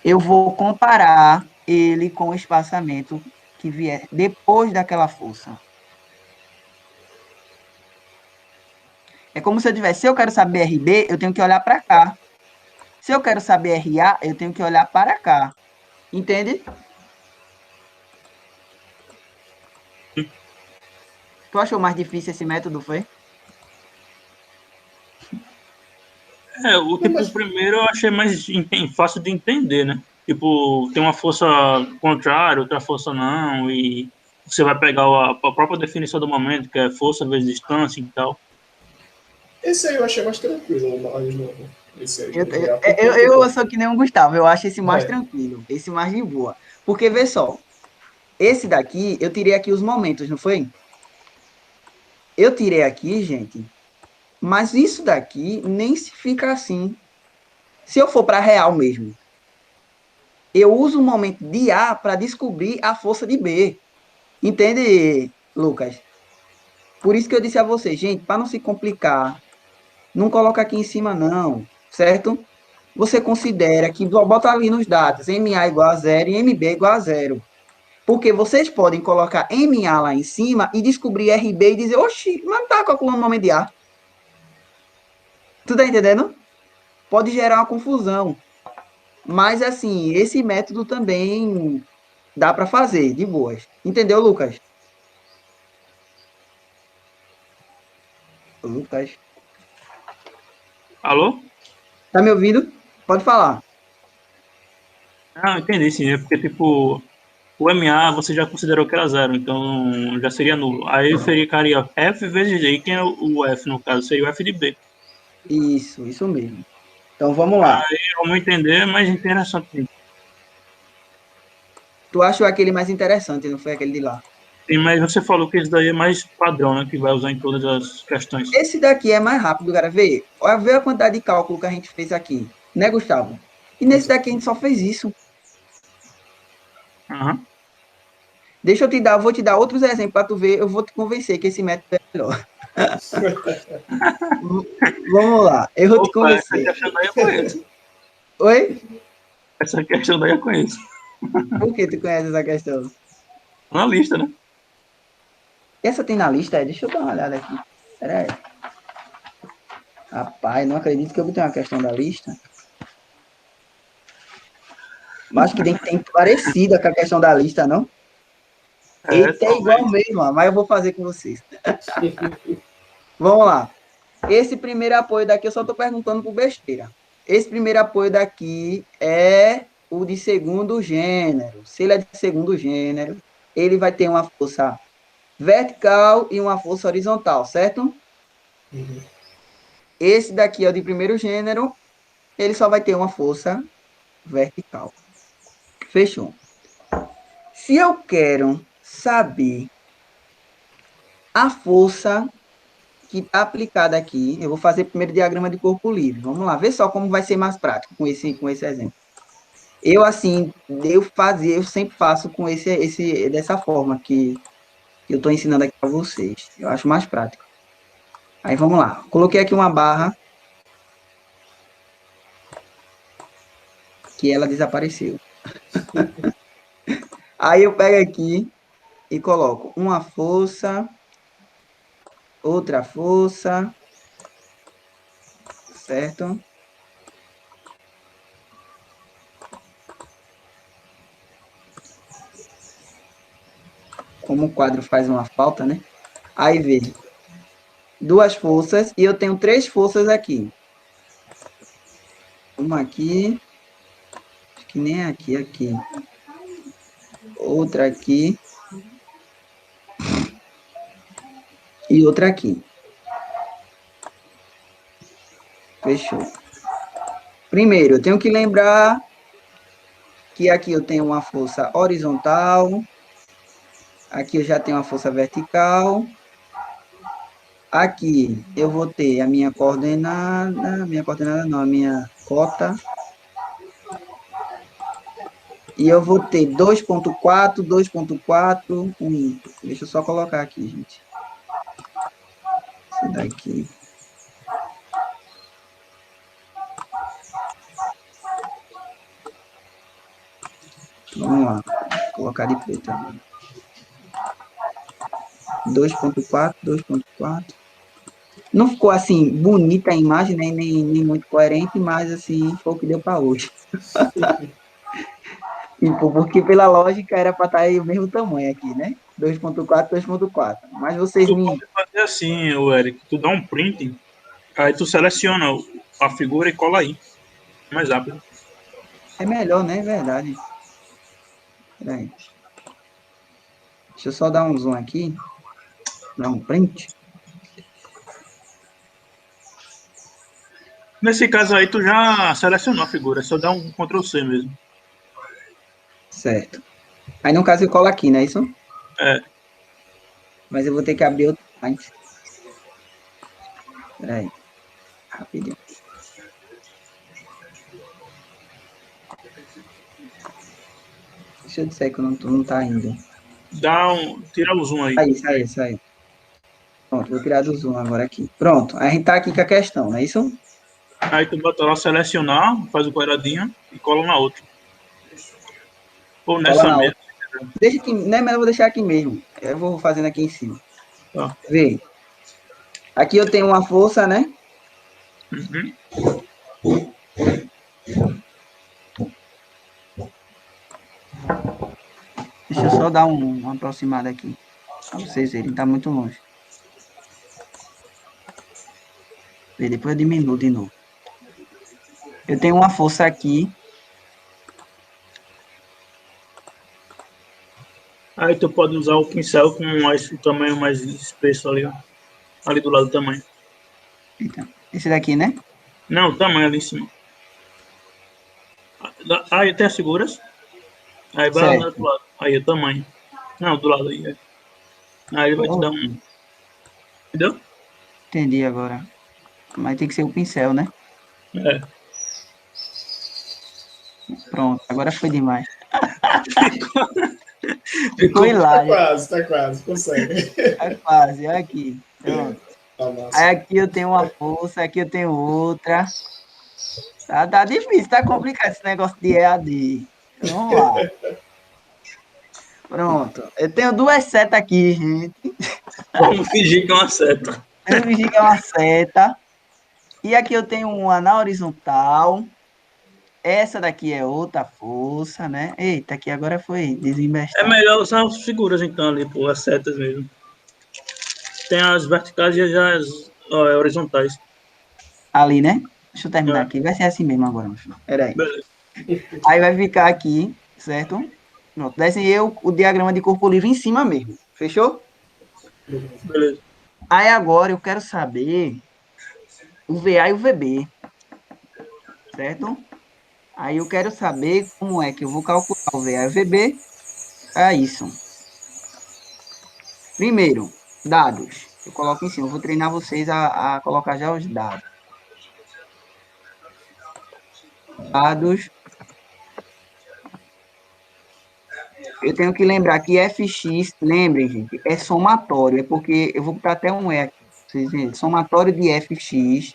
eu vou comparar ele com o espaçamento que vier depois daquela força. É como se eu tivesse, se eu quero saber RB, eu tenho que olhar para cá. Se eu quero saber RA, eu tenho que olhar para cá. Entende? Tu achou mais difícil esse método, foi? É, o Não, tipo, o mas primeiro eu achei mais fácil de entender, né? Tipo, tem uma força contrária, outra força não, e você vai pegar a própria definição do momento, que é força vezes distância e tal. esse aí eu achei mais tranquilo, mais novo. Esse aí Eu, do eu, VA, porque, eu tipo, sou que nem o Gustavo, eu acho esse mais é, tranquilo, esse mais de boa. Porque, vê só, esse daqui, eu tirei aqui os momentos, não foi? Eu tirei aqui, gente, mas isso daqui nem se fica assim. Se eu for para real mesmo, eu uso o momento de A para descobrir a força de B. Entende, Lucas? Por isso que eu disse a você, gente, para não se complicar, não coloca aqui em cima, não, certo? Você considera que bota ali nos dados MA igual a zero e MB igual a zero. Porque vocês podem colocar MA lá em cima e descobrir RB e dizer, oxi, mas não está calculando o momento de A. Tu tá entendendo? pode gerar uma confusão. Mas, assim, esse método também dá para fazer, de boas. Entendeu, Lucas? Lucas. Alô? Tá me ouvindo? Pode falar. Ah, entendi, sim. É porque, tipo, o MA você já considerou que era zero, então já seria nulo. Aí ficaria F vezes D. E quem é o F, no caso? Seria o F de B. Isso mesmo. Então, vamos lá. Aí, vamos entender, é mais interessante. Tu achou aquele mais interessante, não foi aquele de lá? Sim, mas você falou que esse daí é mais padrão, né? Que vai usar em todas as questões. Esse daqui é mais rápido, cara. Vê a quantidade de cálculo que a gente fez aqui, né, Gustavo? E nesse daqui a gente só fez isso. Aham. Deixa eu te dar, vou te dar outros exemplos para tu ver, eu vou te convencer que esse método é melhor. Vamos lá, eu vou te Opa, essa convencer. questão daí eu conheço. Oi? Essa questão daí eu conheço. Por que tu conhece essa questão? Na lista, né? Essa tem na lista? Deixa eu dar uma olhada aqui. Pera aí. Rapaz, não acredito que eu botei uma questão da lista. Mas acho que tem parecida com a questão da lista, não? É, Eita, é igual talvez. mesmo, mas eu vou fazer com vocês. Vamos lá. Esse primeiro apoio daqui eu só estou perguntando por besteira. Esse primeiro apoio daqui é o de segundo gênero. Se ele é de segundo gênero, ele vai ter uma força vertical e uma força horizontal, certo? Uhum. Esse daqui é o de primeiro gênero, ele só vai ter uma força vertical. Fechou. Se eu quero saber a força que está aplicada aqui, eu vou fazer primeiro diagrama de corpo livre. Vamos lá, ver só como vai ser mais prático com esse exemplo. Eu, assim, eu sempre faço com dessa forma que eu estou ensinando aqui para vocês. Eu acho mais prático. Aí, vamos lá. Coloquei aqui uma barra que ela desapareceu. Aí eu pego aqui e coloco uma força, outra força, certo? Como o quadro faz uma falta, né? Aí vê duas forças e eu tenho três forças aqui. Uma aqui, acho que nem aqui, aqui. Outra aqui e outra aqui. Fechou. Primeiro, eu tenho que lembrar que aqui eu tenho uma força horizontal, aqui eu já tenho uma força vertical, aqui eu vou ter a minha coordenada não, a minha cota, e eu vou ter 2,4, 2,4, 1. Deixa eu só colocar aqui, gente. Isso daqui. Vamos lá, vou colocar de preto agora. 2,4, 2,4. Não ficou assim bonita a imagem, né? Nem muito coerente, mas assim foi o que deu para hoje. Tipo, porque pela lógica era para estar aí o mesmo tamanho aqui, né? 2,4, 2,4. Mas vocês Tu me. pode fazer assim, o Eric. Tu dá um print, aí tu seleciona a figura e cola aí. Mais rápido. É melhor, né? É verdade. Peraí. Deixa eu só dar um zoom aqui. Dar um print. Nesse caso aí, tu já selecionou a figura. É só dar um Ctrl C mesmo. Certo. Aí no caso eu colo aqui, não é isso? É. Mas eu vou ter que abrir outro print. Peraí. Rapidinho. Deixa eu dizer que não tá indo. Tira o zoom aí. Saiu. Pronto, vou tirar do zoom agora aqui. Pronto, a gente tá aqui com a questão, não é isso? Aí tu bota lá selecionar, faz o quadradinho e cola na outra. Ou Cola nessa na mesmo. outra. Deixa aqui, né? Mas eu vou deixar aqui mesmo. Eu vou fazendo aqui em cima. Tá. Vê. Aqui eu tenho uma força, né? Uhum. só dar uma aproximada aqui, para vocês verem, tá muito longe. E depois eu diminuo de novo. Eu tenho uma força aqui. Aí tu pode usar o pincel com o tamanho mais espesso ali, ó. Ali do lado do tamanho. Eita, esse daqui, né? Não, o tamanho ali em cima. Aí tem as figuras. Aí vai lá do Certo. outro lado. Aí o tamanho. Não, do lado aí. Aí ele vai te dar um. Entendeu? Entendi agora. Mas tem que ser o pincel, né? É. Pronto, agora foi demais. Ficou Ficou. hilário. Tá quase, consegue. Tá quase, olha aqui. Pronto. Tá Aí massa. aqui eu tenho uma força, aqui eu tenho outra. Tá difícil, tá complicado esse negócio de EAD. Então, vamos lá. Pronto. Eu tenho duas setas aqui, gente. Vamos fingir que é uma seta. Eu fingi que é uma seta. E aqui eu tenho uma na horizontal. Essa daqui é outra força, né? Eita, aqui agora foi É desinvestir. melhor usar as figuras então ali, pô, as setas mesmo. Tem as verticais e já as horizontais. Ali, né? Deixa eu terminar É, aqui. Vai ser assim mesmo agora, meu filho. Pera aí. beleza, Aí vai ficar aqui, certo? Pronto. Desenhei o diagrama de corpo livre em cima mesmo. Fechou? beleza. Aí agora eu quero saber o VA e o VB, certo? Aí eu quero saber como é que eu vou calcular o VA e o VB. É isso. Primeiro, dados. Eu coloco em cima. Eu vou treinar vocês a colocar já os dados. Dados. Eu tenho que lembrar que fx, lembrem, gente, é somatório. É porque eu vou botar até um E aqui. Vocês verem. Somatório de fx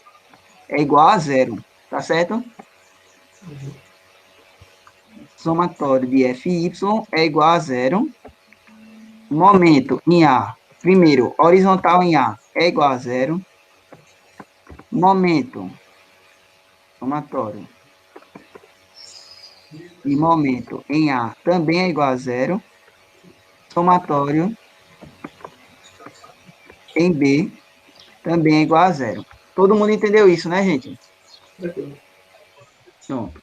é igual a zero. Tá certo? Somatório de fy é igual a zero. Momento em A. Primeiro, horizontal em A é igual a zero. Momento, somatório de momento em A também é igual a zero. Somatório em B também é igual a zero. Todo mundo entendeu isso, né, gente? Tranquilo. Pronto.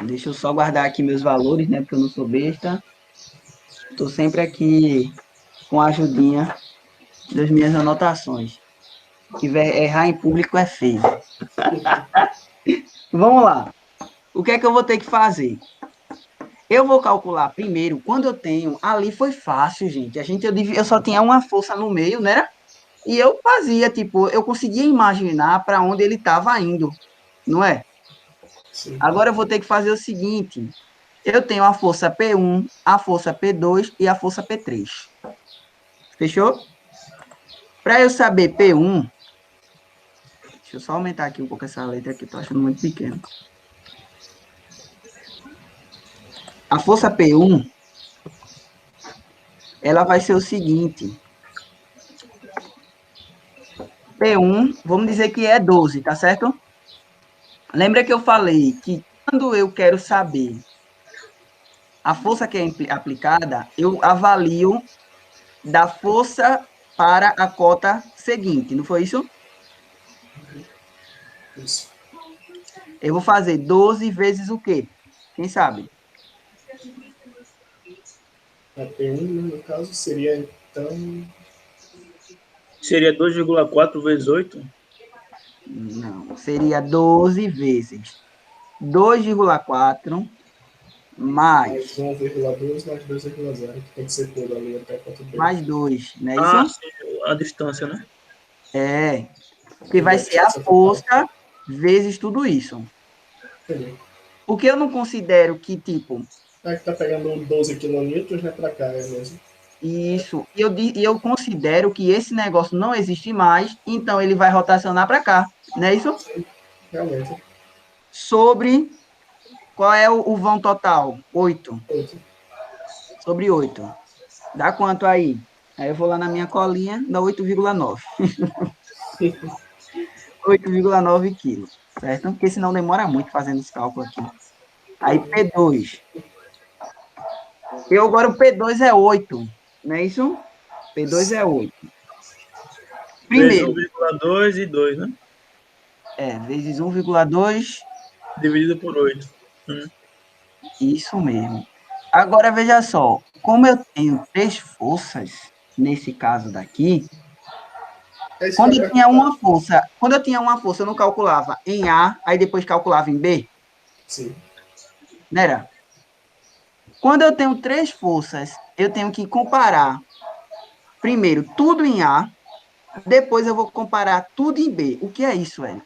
Deixa eu só guardar aqui meus valores, né? Porque eu não sou besta. Estou sempre aqui com a ajudinha das minhas anotações. Que errar em público é feio. Vamos lá. O que é que eu vou ter que fazer? Eu vou calcular primeiro, quando eu tenho, ali foi fácil, gente. Eu só tinha uma força no meio, né? E eu fazia, tipo, eu conseguia imaginar para onde ele estava indo, não é? Sim. Agora eu vou ter que fazer o seguinte: eu tenho a força P1, a força P2 e a força P3. Fechou? Para eu saber P1, deixa eu só aumentar aqui um pouco essa letra aqui, tô achando muito pequeno. A força P1, ela vai ser o seguinte: P1, vamos dizer que é 12, tá certo? Lembra que eu falei que quando eu quero saber a força que é aplicada, eu avalio da força para a cota seguinte, não foi isso? Isso. Eu vou fazer 12 vezes o quê? Quem sabe? A P1, no caso, seria então. Seria 2,4 vezes 8? Não, seria 12 vezes 2,4 Mais mais 1,2 mais 2,0, que tem que ser tudo ali até quanto B. mais 2, não é Ah, isso? sim, a distância, né? É, que vai Da ser a distância total. força vezes tudo isso. Entendi. Porque eu não considero que, tipo, É que tá pegando 12 quilonewtons, né, pra cá, é mesmo. isso, e eu considero que esse negócio não existe mais, então ele vai rotacionar para cá, não é isso? Realmente. Sobre, qual é o vão total? 8. 8. Sobre 8. Dá quanto aí? Aí eu vou lá na minha colinha, dá 8,9. 8,9 quilos, certo? Porque senão demora muito fazendo esse cálculo aqui. Aí P2 Eu agora o P2 é 8, não é isso? P2 é 8. Vezes Primeiro, 1,2 e 2, né? vezes 1,2, Dividido por 8. isso mesmo. Agora, veja só, como eu tenho 3 forças, nesse caso daqui, É isso que eu ia quando eu tinha uma força, eu não calculava em A, aí depois calculava em B, Sim. não era? Quando eu tenho 3 forças, eu tenho que comparar, primeiro, tudo em A, depois eu vou comparar tudo em B. O que é isso, velho?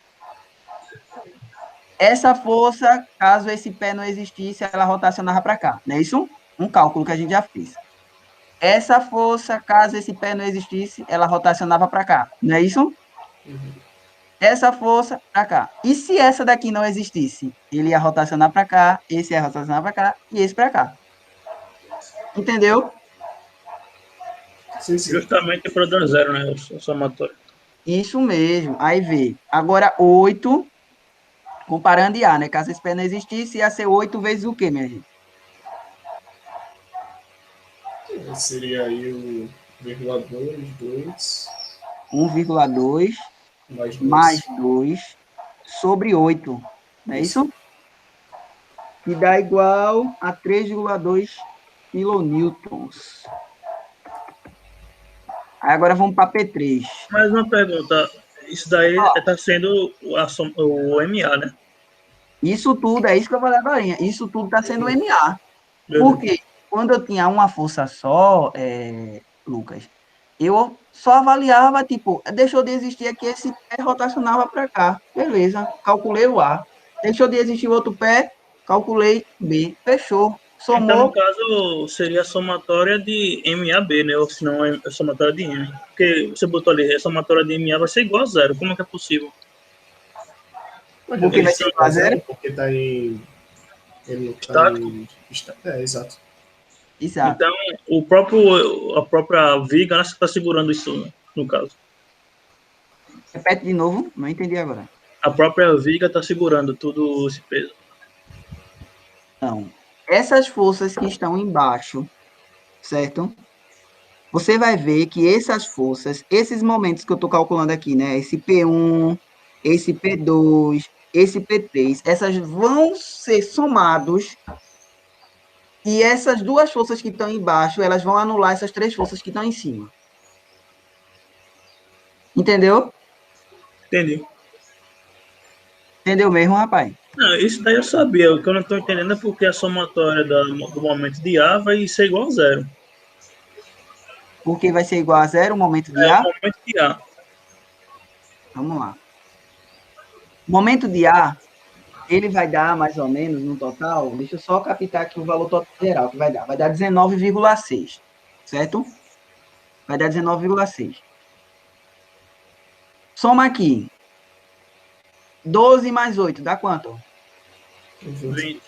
Essa força, caso esse pé não existisse, ela rotacionava para cá, não é isso? Um cálculo que a gente já fez. Essa força, caso esse pé não existisse, ela rotacionava para cá, não é isso? Essa força para cá. E se essa daqui não existisse? Ele ia rotacionar para cá, esse ia rotacionar para cá e esse para cá. Entendeu? Sim, sim. Justamente para dar zero, né? O somatório. Isso mesmo. Aí vê. Agora, 8, comparando IA, né? Caso esse pé não existisse, ia ser 8 vezes o quê, minha gente? Seria aí o 0,2, 2, 1,2 mais mais 2. 2 sobre 8. Não é Isso. isso? Que dá igual a 3,2 quilonewtons. Aí agora vamos para P3. Mais uma pergunta. Isso daí está sendo o MA, né? Isso tudo, é isso que eu falei agora. Isso tudo está sendo MA. Por Beleza. quê? Quando eu tinha uma força só, Lucas, eu só avaliava, tipo, deixou de existir aqui, esse pé rotacionava para cá. Beleza, calculei o A. Deixou de existir outro pé, calculei B. Fechou. Então, no Somou. caso, seria a somatória de MAB, né? Ou se não, é a somatória de M. Porque você botou ali, a somatória de MA vai ser igual a zero. Como é que é possível? Porque vai Eles ser são igual a zero? Porque tá em. Ele não tá estáticos. em. É, exato. Exato. Então, a própria viga está segurando isso, né, no caso. Repete de novo, não entendi agora. A própria viga está segurando tudo esse peso. Então, essas forças que estão embaixo, certo? Você vai ver que essas forças, esses momentos que eu estou calculando aqui, né? Esse P1, esse P2, esse P3, essas vão ser somados e essas duas forças que estão embaixo, elas vão anular essas três forças que estão em cima. Entendeu? Entendi. Entendeu mesmo, rapaz? Não, isso daí eu sabia. O que eu não estou entendendo é porque a somatória do momento de A vai ser igual a zero. Porque vai ser igual a zero o momento de É o A. momento de A. Vamos lá. O momento de A, ele vai dar mais ou menos no total, deixa eu só captar aqui o valor total geral que vai dar. Vai dar 19,6, certo? Vai dar 19,6. Soma aqui. 12 mais 8 dá quanto? 20.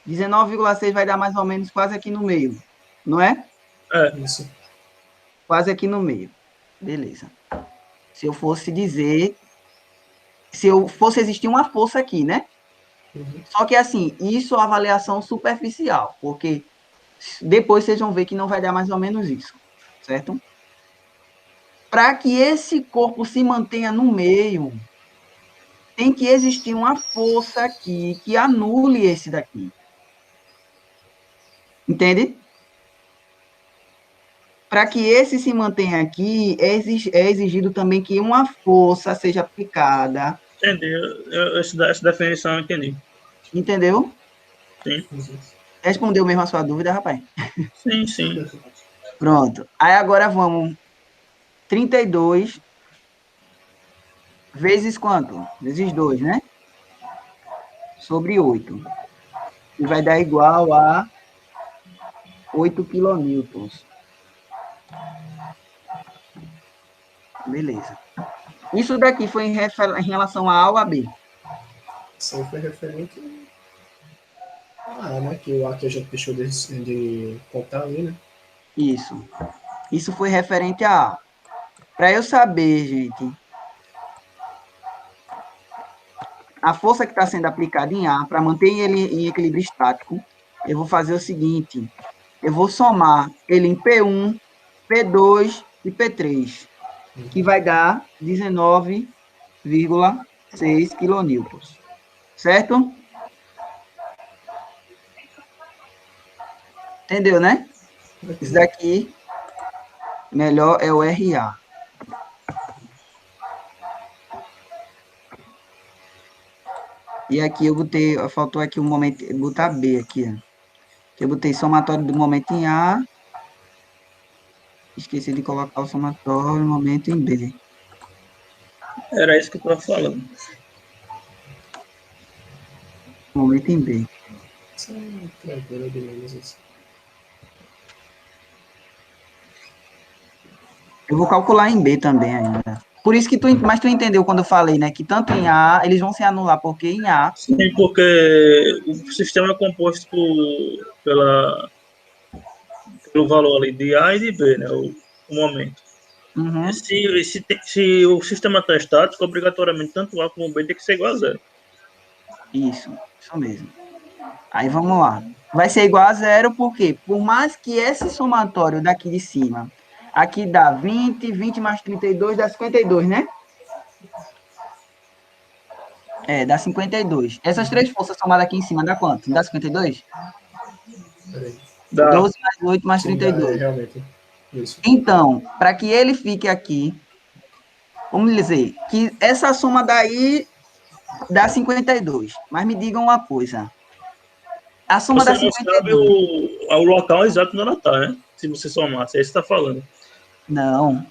19,6 vai dar mais ou menos quase aqui no meio, não é? É, Isso. Quase aqui no meio. Beleza. Se eu fosse dizer, se eu fosse existir uma força aqui, né? Só que assim, isso é avaliação superficial, porque depois vocês vão ver que não vai dar mais ou menos isso, certo? Para que esse corpo se mantenha no meio, tem que existir uma força aqui que anule esse daqui. Entende? Para que esse se mantenha aqui, é exigido também que uma força seja aplicada. entendi. Essa definição eu entendi. Entendeu? Sim, Respondeu mesmo a sua dúvida, rapaz? sim, sim. Pronto. Aí agora vamos. 32 vezes quanto? Vezes 2, né? Sobre 8. E vai dar igual a 8 quilonewtons. Beleza. Isso daqui foi em relação a A ou a B? Isso aí foi referente a, né? Que o A que a gente deixou de contar ali, né? Isso. Isso foi referente a A. Para eu saber, gente, a força que está sendo aplicada em A, para manter ele em equilíbrio estático, eu vou fazer o seguinte. eu vou somar ele em P1, P2 e P3, que vai dar 19,6 quilonewtons. Certo? Entendeu, né? Isso daqui, melhor é o RA. E aqui eu botei, faltou aqui um momento, botar B aqui, ó. Que eu botei somatório do momento em A, esqueci de colocar o somatório do momento em B. Era isso que eu estava falando. Momento em B. Isso é tranquilo de menos isso. Eu vou calcular em B também ainda. Por isso que mas tu entendeu quando eu falei, né? Que tanto em A, eles vão se anular, porque em A... Sim, porque o sistema é composto pelo valor ali de A e de B, né? O momento. Uhum. Se o sistema está estático, obrigatoriamente tanto A como B tem que ser igual a zero. Isso mesmo. Aí vamos lá. Vai ser igual a zero, porque por mais que esse somatório daqui de cima, aqui dá 20, 20 mais 32 dá 52, né? É, dá 52. Essas três forças somadas aqui em cima dá quanto? Dá 52? Peraí. Dá. 12 mais 8 mais Sim, dá, 32. realmente. Isso. Então, para que ele fique aqui, vamos dizer que essa soma daí dá 52. Mas me digam uma coisa. A soma Você dá não sabe 52. o local exato onde ela está, né? Se você somasse, é isso que você está falando. Não.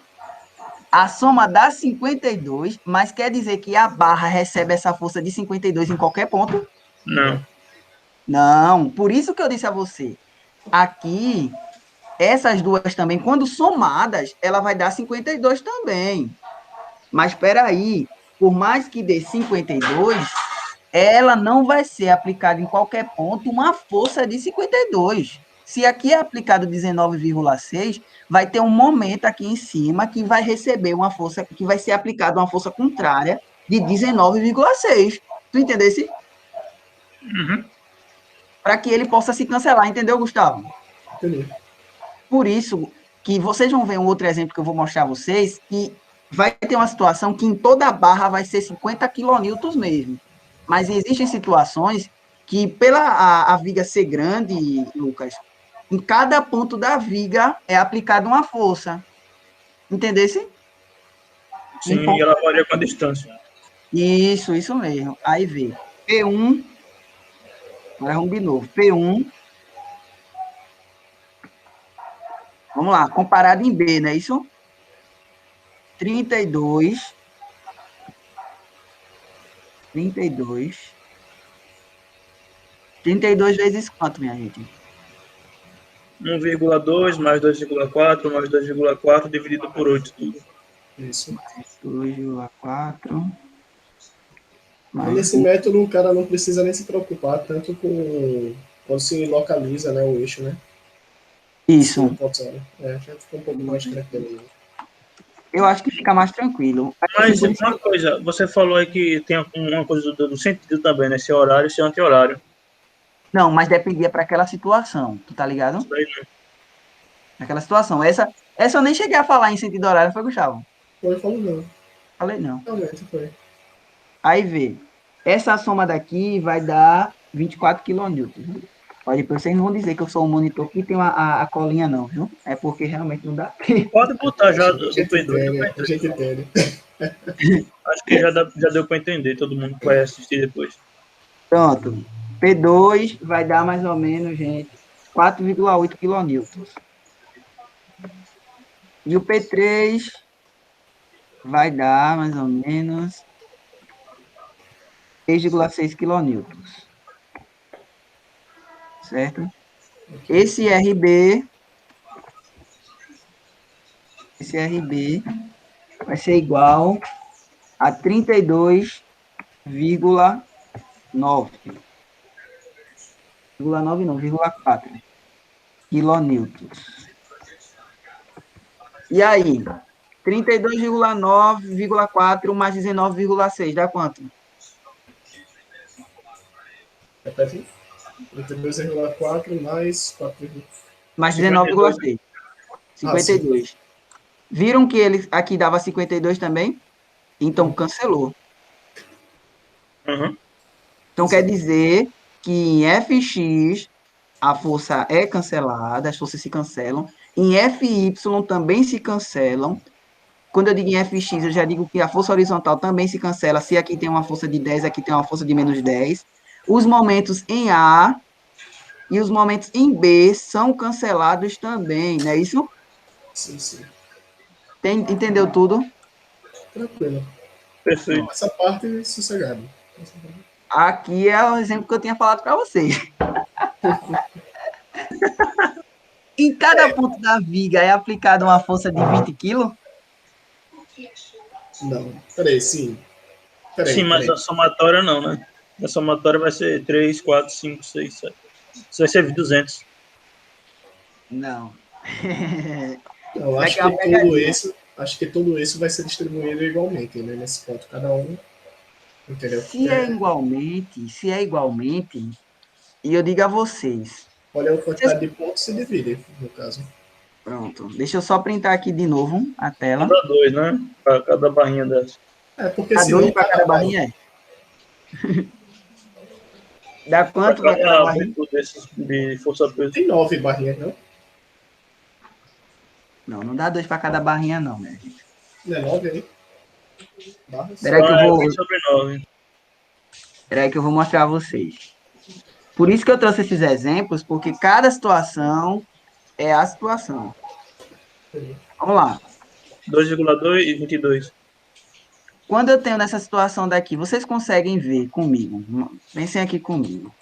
A soma dá 52, mas quer dizer que a barra recebe essa força de 52 em qualquer ponto? Não. Não. Por isso que eu disse a você. Aqui, essas duas também, quando somadas, ela vai dar 52 também. Mas espera aí, por mais que dê 52, ela não vai ser aplicada em qualquer ponto uma força de 52. Se aqui é aplicado 19,6, vai ter um momento aqui em cima que vai receber uma força, que vai ser aplicada uma força contrária de 19,6. Tu entendesse? Uhum. Para que ele possa se cancelar, entendeu, Gustavo? Entendi. Por isso que vocês vão ver um outro exemplo que eu vou mostrar a vocês, que vai ter uma situação que em toda a barra vai ser 50 quilonewtons mesmo. Mas existem situações que, pela a viga ser grande, Lucas, em cada ponto da viga é aplicada uma força. Entendesse? Um Sim, ponto... ela varia com a distância. Isso mesmo. Aí vê. P1, agora vamos de novo. P1, vamos lá, comparado em B, não é isso? 32 32 vezes quanto, minha gente? 1,2 mais 2,4 mais 2,4 dividido por 8 tudo. Isso. 2,4 E mais nesse método, o cara não precisa nem se preocupar tanto com quando se localiza, né, o eixo, né? Se isso. não pode ser, né? Já fica um pouco mais tranquilo. Né? Eu acho que fica mais tranquilo. Assim, Mas por isso uma coisa, você falou aí que tem uma coisa do sentido também, né? Esse horário e esse anti-horário. não, mas dependia para aquela situação, tu tá ligado? Isso daí não. Naquela situação. Essa eu nem cheguei a falar em sentido horário, foi, Gustavo? Foi falando não. Falei não. Realmente foi. Aí vê. Essa soma daqui vai dar 24 quilonewtons. Pode, vocês não vão dizer que eu sou um monitor que tem a colinha, não, viu? É porque realmente não dá. Pode botar já A do gente P2 e do entende, a P3. gente entende. Acho que já deu para entender, todo mundo que vai assistir depois. Pronto. P2 vai dar mais ou menos, gente, 4,8 quilonewtons. E o P3 vai dar mais ou menos 6,6 quilonewtons. Certo? Esse RB vai ser igual a 32,9. 9 não, 4 quilonewtons. E aí? 32,9,4 mais 19,6 dá quanto? Repete. 32,4 mais 4. Mais 19,6. 52. Viram que ele aqui dava 52 também? Então cancelou. Uhum. Então quer dizer que em Fx a força é cancelada, as forças se cancelam. Em Fy também se cancelam. Quando eu digo em Fx, eu já digo que a força horizontal também se cancela. Se aqui tem uma força de 10, aqui tem uma força de menos 10. Os momentos em A e os momentos em B são cancelados também, não é isso? Sim. Entendeu tudo? Tranquilo. Perfeito. Essa parte é sossegada. Aqui é o exemplo que eu tinha falado para vocês. Em cada ponto da viga é aplicada uma força de 20 quilos? Não, peraí, sim. Sim, mas a somatória não, né? A somatória vai ser 3, 4, 5, 6, 7. Isso vai ser 200. Não. Eu Isso acho aqui é uma que tudo pegadinha. isso, acho que tudo isso vai ser distribuído igualmente, né? Nesse ponto, cada um, entendeu? Se é igualmente, e eu digo a vocês, Olha a quantidade de pontos se divide, no caso. pronto, deixa eu só printar aqui de novo a Então tela. dá 2, né? Para cada barrinha dessa. Porque Dá 2 senão para cada cada barra barrinha? Dá Para quanto para cada cada barrinha? vetor desses de força peso. tem 9 barrinhas, não? Não, não dá 2 para cada barrinha, não, né, gente? Não é 9 aí? Barras? Espera aí Então que eu é vou, 20 sobre 9. espera aí que eu vou mostrar a vocês. Por isso que eu trouxe esses exemplos, porque cada situação é a situação. Vamos lá. 2,2 e 22. Quando eu tenho nessa situação daqui, vocês conseguem ver comigo? Pensem aqui comigo.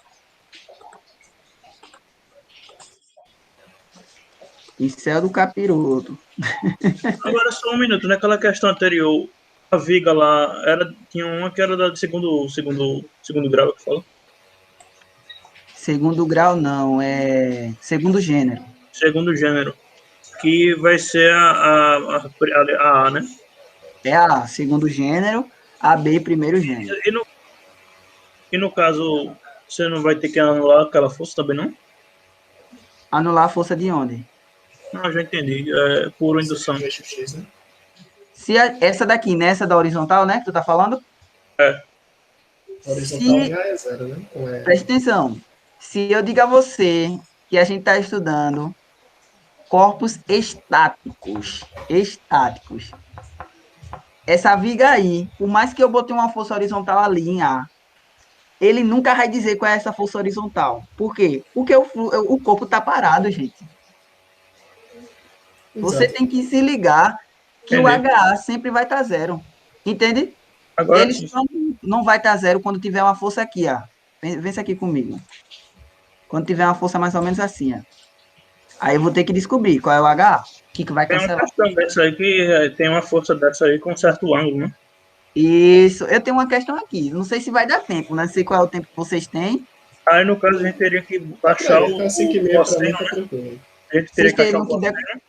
Pincel do capiroto. Agora só um minuto, naquela questão anterior, a viga lá, tinha uma que era da segundo grau, que fala. Segundo grau, não, é segundo gênero. Segundo gênero, que vai ser a A, né? É A, segundo gênero, a B, primeiro gênero. E no caso, você não vai ter que anular aquela força também, não? Anular a força de onde? Não, já entendi. É por indução. Eixo X, né? Se essa daqui, nessa da horizontal, né, que tu tá falando? É. A horizontal Se, já é 0, né? preste atenção, se eu digo a você que a gente está estudando corpos estáticos, essa viga aí, por mais que eu botei uma força horizontal ali em A, ele nunca vai dizer qual é essa força horizontal. Por quê? Porque o corpo está parado, gente. Você Exato. tem que se ligar que o Entendi. HA sempre vai estar zero. Entende? Agora Ele sim. só não vai estar zero quando tiver uma força aqui, ó. Vence aqui comigo. Quando tiver uma força mais ou menos assim, ó. Aí eu vou ter que descobrir qual é o HA. O que vai Tem uma cancelar? questão dessa aí que tem uma força dessa aí com certo ângulo, né? Isso. Eu tenho uma questão aqui. Não sei se vai dar tempo, né? Não sei qual é o tempo que vocês têm. Aí, no caso, a gente teria que Pra achar mim, o tá 5,5 pra mim cosseno, tá né? tranquilo. A gente teria Vocês que achar teriam o que cosseno.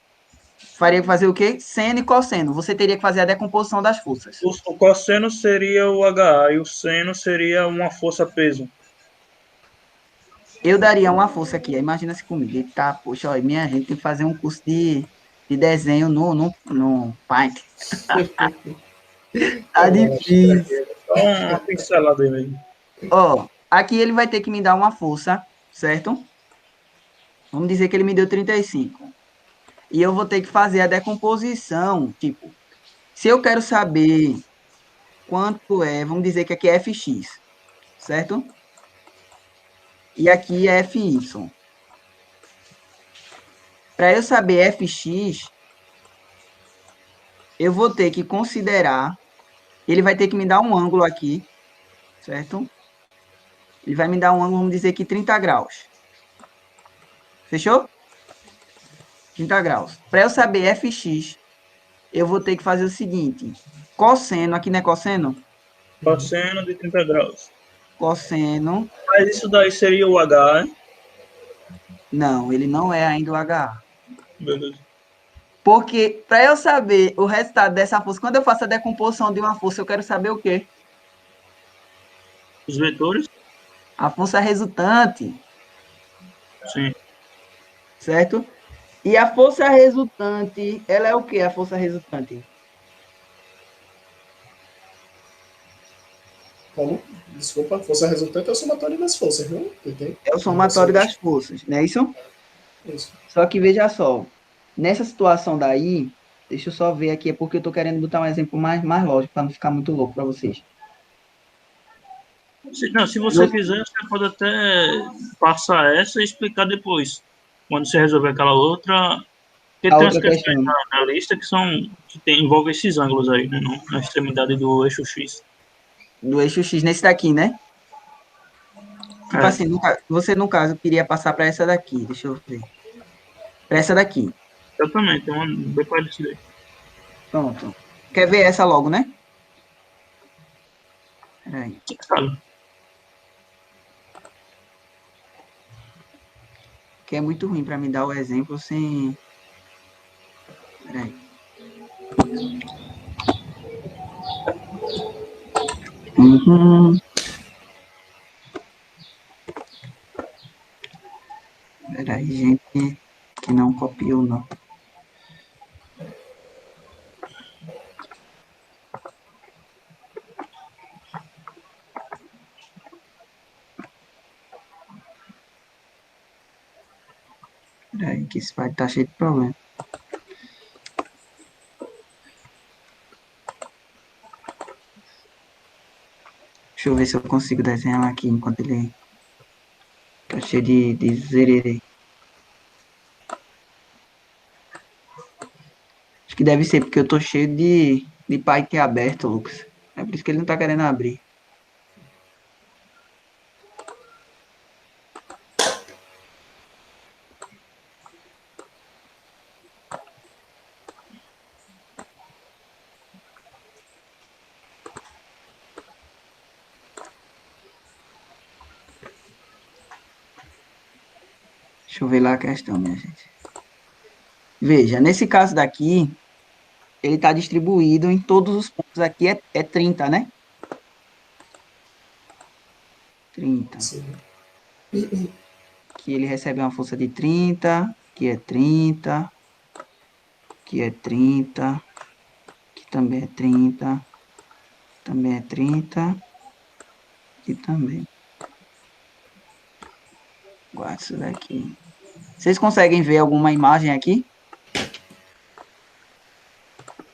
faria que fazer o quê? Seno e cosseno. Você teria que fazer a decomposição das forças. O cosseno seria o HA e o seno seria uma força-peso. Eu daria uma força aqui. Imagina-se comigo. Eita, poxa, ó, minha gente tem que fazer um curso de desenho no Paint. Tá Relaxa, difícil. tranquilo. Só uma pincelada aí mesmo. Ó, aqui ele vai ter que me dar uma força, certo? Vamos dizer que ele me deu 35. E eu vou ter que fazer a decomposição. Tipo, se eu quero saber quanto é, vamos dizer que aqui é Fx, certo? E aqui é Fy. Para eu saber Fx, eu vou ter que considerar, ele vai ter que me dar um ângulo aqui, certo? Ele vai me dar um ângulo, vamos dizer que 30 graus. Fechou? 30 graus. Para eu saber Fx, eu vou ter que fazer o seguinte: cosseno, aqui não é cosseno? Cosseno de 30 graus. Cosseno, Mas isso daí seria o HA, hein? não, ele não é ainda o HA. Beleza. Porque para eu saber o resultado dessa força, quando eu faço a decomposição de uma força, eu quero saber o quê? Os vetores? A força resultante, Sim. certo? E a força resultante, ela é o que, a força resultante? Como? Desculpa, a força resultante é o somatório das forças, não? Que tem É o em somatório das vocês. forças, não é isso? Isso. Só que veja só, nessa situação daí, deixa eu só ver aqui, é porque eu estou querendo botar um exemplo mais lógico, para não ficar muito louco para vocês. Não, se você quiser, você pode até passar essa e explicar depois. Quando você resolver aquela outra. Porque A tem umas outra questões questão na lista que envolvem esses ângulos aí, né, na extremidade do eixo X. do eixo X, nesse daqui, né? Tipo É, assim, você, no caso, queria passar para essa daqui, deixa eu ver. Para essa daqui. eu também, tem uma depois disso daí. Pronto. Quer ver essa logo, né? Peraí. Você sabe. Que é muito ruim para me dar o exemplo sem. Peraí. Uhum. Peraí, gente, que não copiou, não. Peraí, que esse pai tá cheio de problema. Deixa eu ver se eu consigo desenhar aqui enquanto ele tá cheio de zererê. Acho que deve ser porque eu tô cheio de Python aberto, Lucas. É por isso que ele não tá querendo abrir. Deixa eu ver lá a questão, minha gente. Veja, nesse caso daqui, ele está distribuído em todos os pontos. Aqui é 30, né? 30. Sim. Que ele recebe uma força de 30, que é 30, que é 30, que também é 30, também é 30, e também. Guarda isso daqui. Vocês conseguem ver alguma imagem aqui?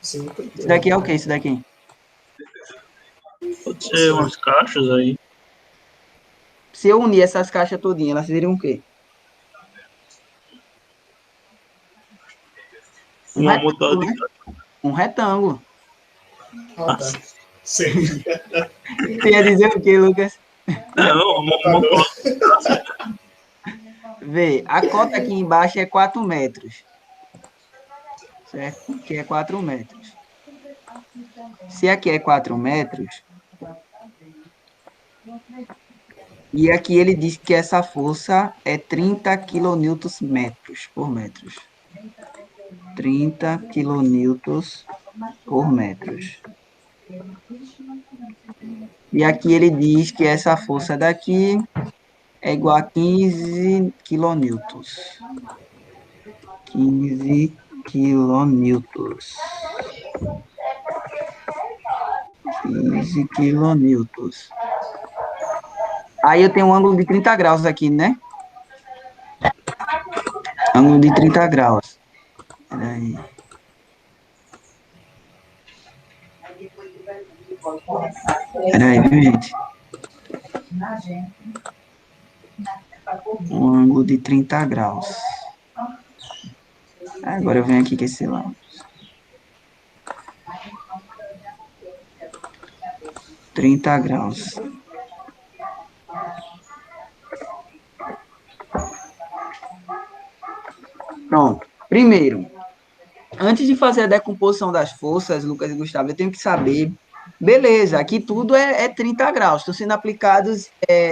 Sim, Isso daqui é o que? Isso daqui? Pode ser umas caixas aí. Se eu unir essas caixas todinhas, elas seriam o quê? Um Uma montada retângulo, de né? caixa. Um retângulo. Ah, tá. Sim. Você ia dizer o quê, Lucas? Não, uma Computador. Vê, a cota aqui embaixo é 4 metros. Certo? Que é 4 metros. Se aqui é 4 metros, e aqui ele diz que essa força é 30 quilonewtons metros por metros. 30 quilonewtons por metros. E aqui ele diz que essa força daqui é igual a 15 quilonewtons. 15 quilonewtons. 15 quilonewtons. Aí eu tenho um ângulo de 30 graus aqui, né? Ângulo de 30 graus. Peraí. Peraí, viu, gente? Um ângulo de 30 graus. Agora eu venho aqui com esse lado. 30 graus. Pronto. Primeiro, antes de fazer a decomposição das forças, Lucas e Gustavo, eu tenho que saber. Beleza, aqui tudo é 30 graus. Estão sendo aplicados.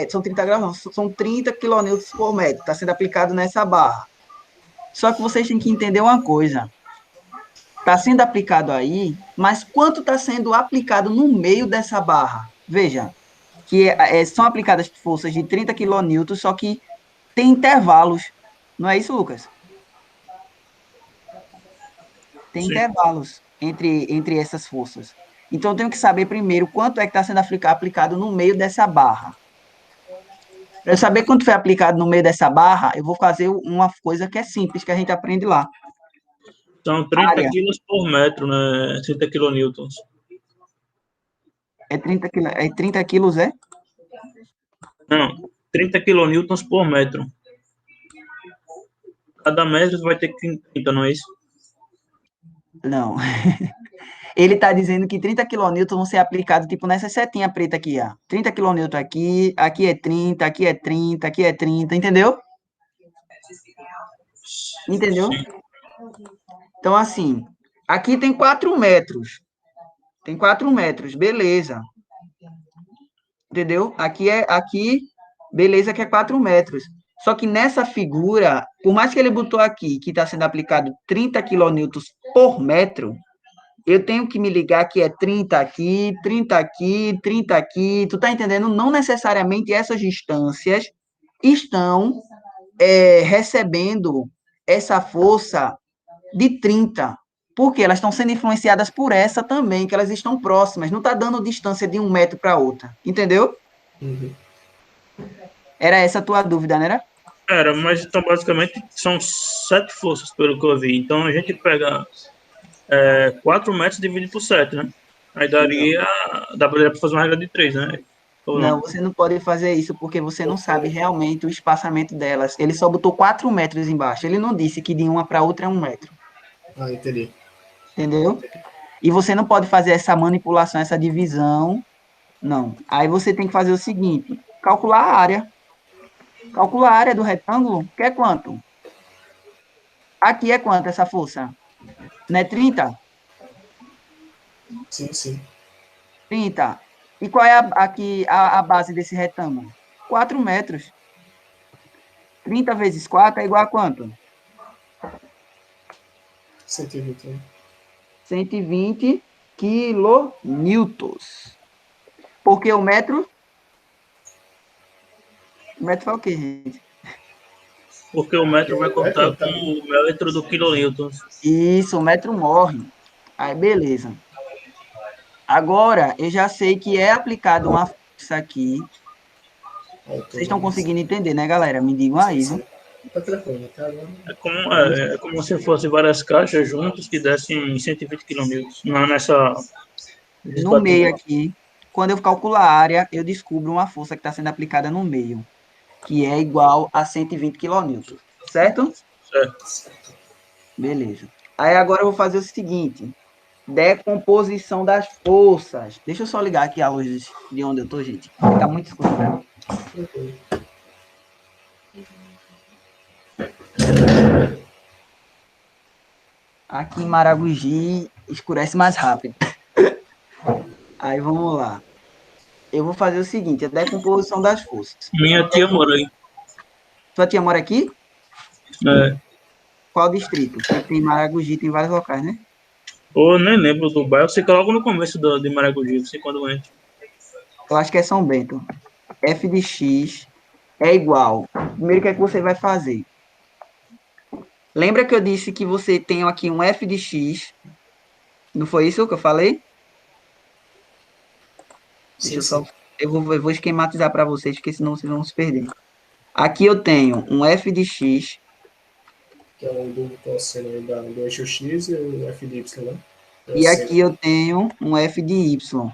São 30 graus, não, são 30 quilonewtons por metro. Está sendo aplicado nessa barra. Só que vocês têm que entender uma coisa. Está sendo aplicado aí, mas quanto está sendo aplicado no meio dessa barra? Veja, que são aplicadas forças de 30 quilonewtons, só que tem intervalos. Não é isso, Lucas? Tem Sim. intervalos entre essas forças. Então, eu tenho que saber primeiro quanto é que está sendo aplicado no meio dessa barra. Para eu saber quanto foi aplicado no meio dessa barra, eu vou fazer uma coisa que é simples, que a gente aprende lá. São 30 Área quilos por metro, né? 30 quilonewtons. é 30 quilos, é? Não, 30 quilonewtons por metro. Cada metro vai ter 30, não é isso? Não. Ele está dizendo que 30 quilonewtons vão ser aplicados, tipo, nessa setinha preta aqui, ó. 30 quilonewtons aqui, aqui é 30, aqui é 30, aqui é 30, entendeu? Entendeu? Sim. Então, assim, aqui tem 4 metros. Tem 4 metros, beleza. Entendeu? Aqui, beleza, que é 4 metros. Só que nessa figura, por mais que ele botou aqui que está sendo aplicado 30 quilonewtons por metro, eu tenho que me ligar que é 30 aqui, 30 aqui, 30 aqui. Tu tá entendendo? Não necessariamente essas distâncias estão recebendo essa força de 30. Porque elas estão sendo influenciadas por essa também, que elas estão próximas. Não está dando distância de 1 metro para outra. Entendeu? Uhum. Era essa a tua dúvida, não era? Era, mas então basicamente são 7 forças, pelo que eu vi. Então a gente pega 4 metros e divide por 7, né? Aí daria para fazer uma regra de 3, né? Ou Não, não? você não pode fazer isso porque você não sabe realmente o espaçamento delas. Ele só botou 4 metros embaixo. Ele não disse que de uma para outra é 1 metro. Ah, entendi. Entendeu? E você não pode fazer essa manipulação, essa divisão. Não. Aí você tem que fazer o seguinte: calcular a área. Calcular a área do retângulo, que é quanto? Aqui é quanto essa força? Não é 30? Sim, sim. 30. E qual é aqui a base desse retângulo? 4 metros. 30 vezes 4 é igual a quanto? 120, né? 120 quilonewtons. Porque o metro... O metro fala o quê, gente? Porque o metro vai É, contar com tá. o metro do quilonewton. Isso, o metro morre. Aí, beleza. Agora, eu já sei que é aplicada uma força aqui. Vocês estão conseguindo entender, né, galera? Me digam Sim, aí, viu? sim. Tá tranquilo, tá agora. É como se fossem várias caixas juntas que dessem 120 quilonewtons. Não nessa No meio desbatimento. aqui, quando eu calculo a área, eu descubro uma força que está sendo aplicada no meio, que é igual a 120 quilonewtons. Certo? Certo. Beleza. Aí agora eu vou fazer o seguinte: decomposição das forças. Deixa eu só ligar aqui a luz de onde eu tô, gente. Tá muito escuro, né? Tranquilo. Aqui em Maragogi escurece mais rápido. Aí vamos lá. Eu vou fazer o seguinte: a decomposição das forças. Minha tia mora aí. Sua tia mora aqui? É. Qual distrito? Porque tem Maragogi, tem vários locais, né? Ou nem lembro do bairro. Sei que é logo no começo de Maragogi, não sei quando entra. Eu acho que é São Bento. F de x é igual. Primeiro, o que é que você vai fazer? Lembra que eu disse que você tem aqui um f de x? Não foi isso que eu falei? Deixa Sim, eu só. sim. Eu vou esquematizar para vocês, porque senão vocês vão se perder. Aqui eu tenho um f de x Que é o do cosseno do eixo X e o f de y, né? É o e aqui centro. eu tenho um f de y,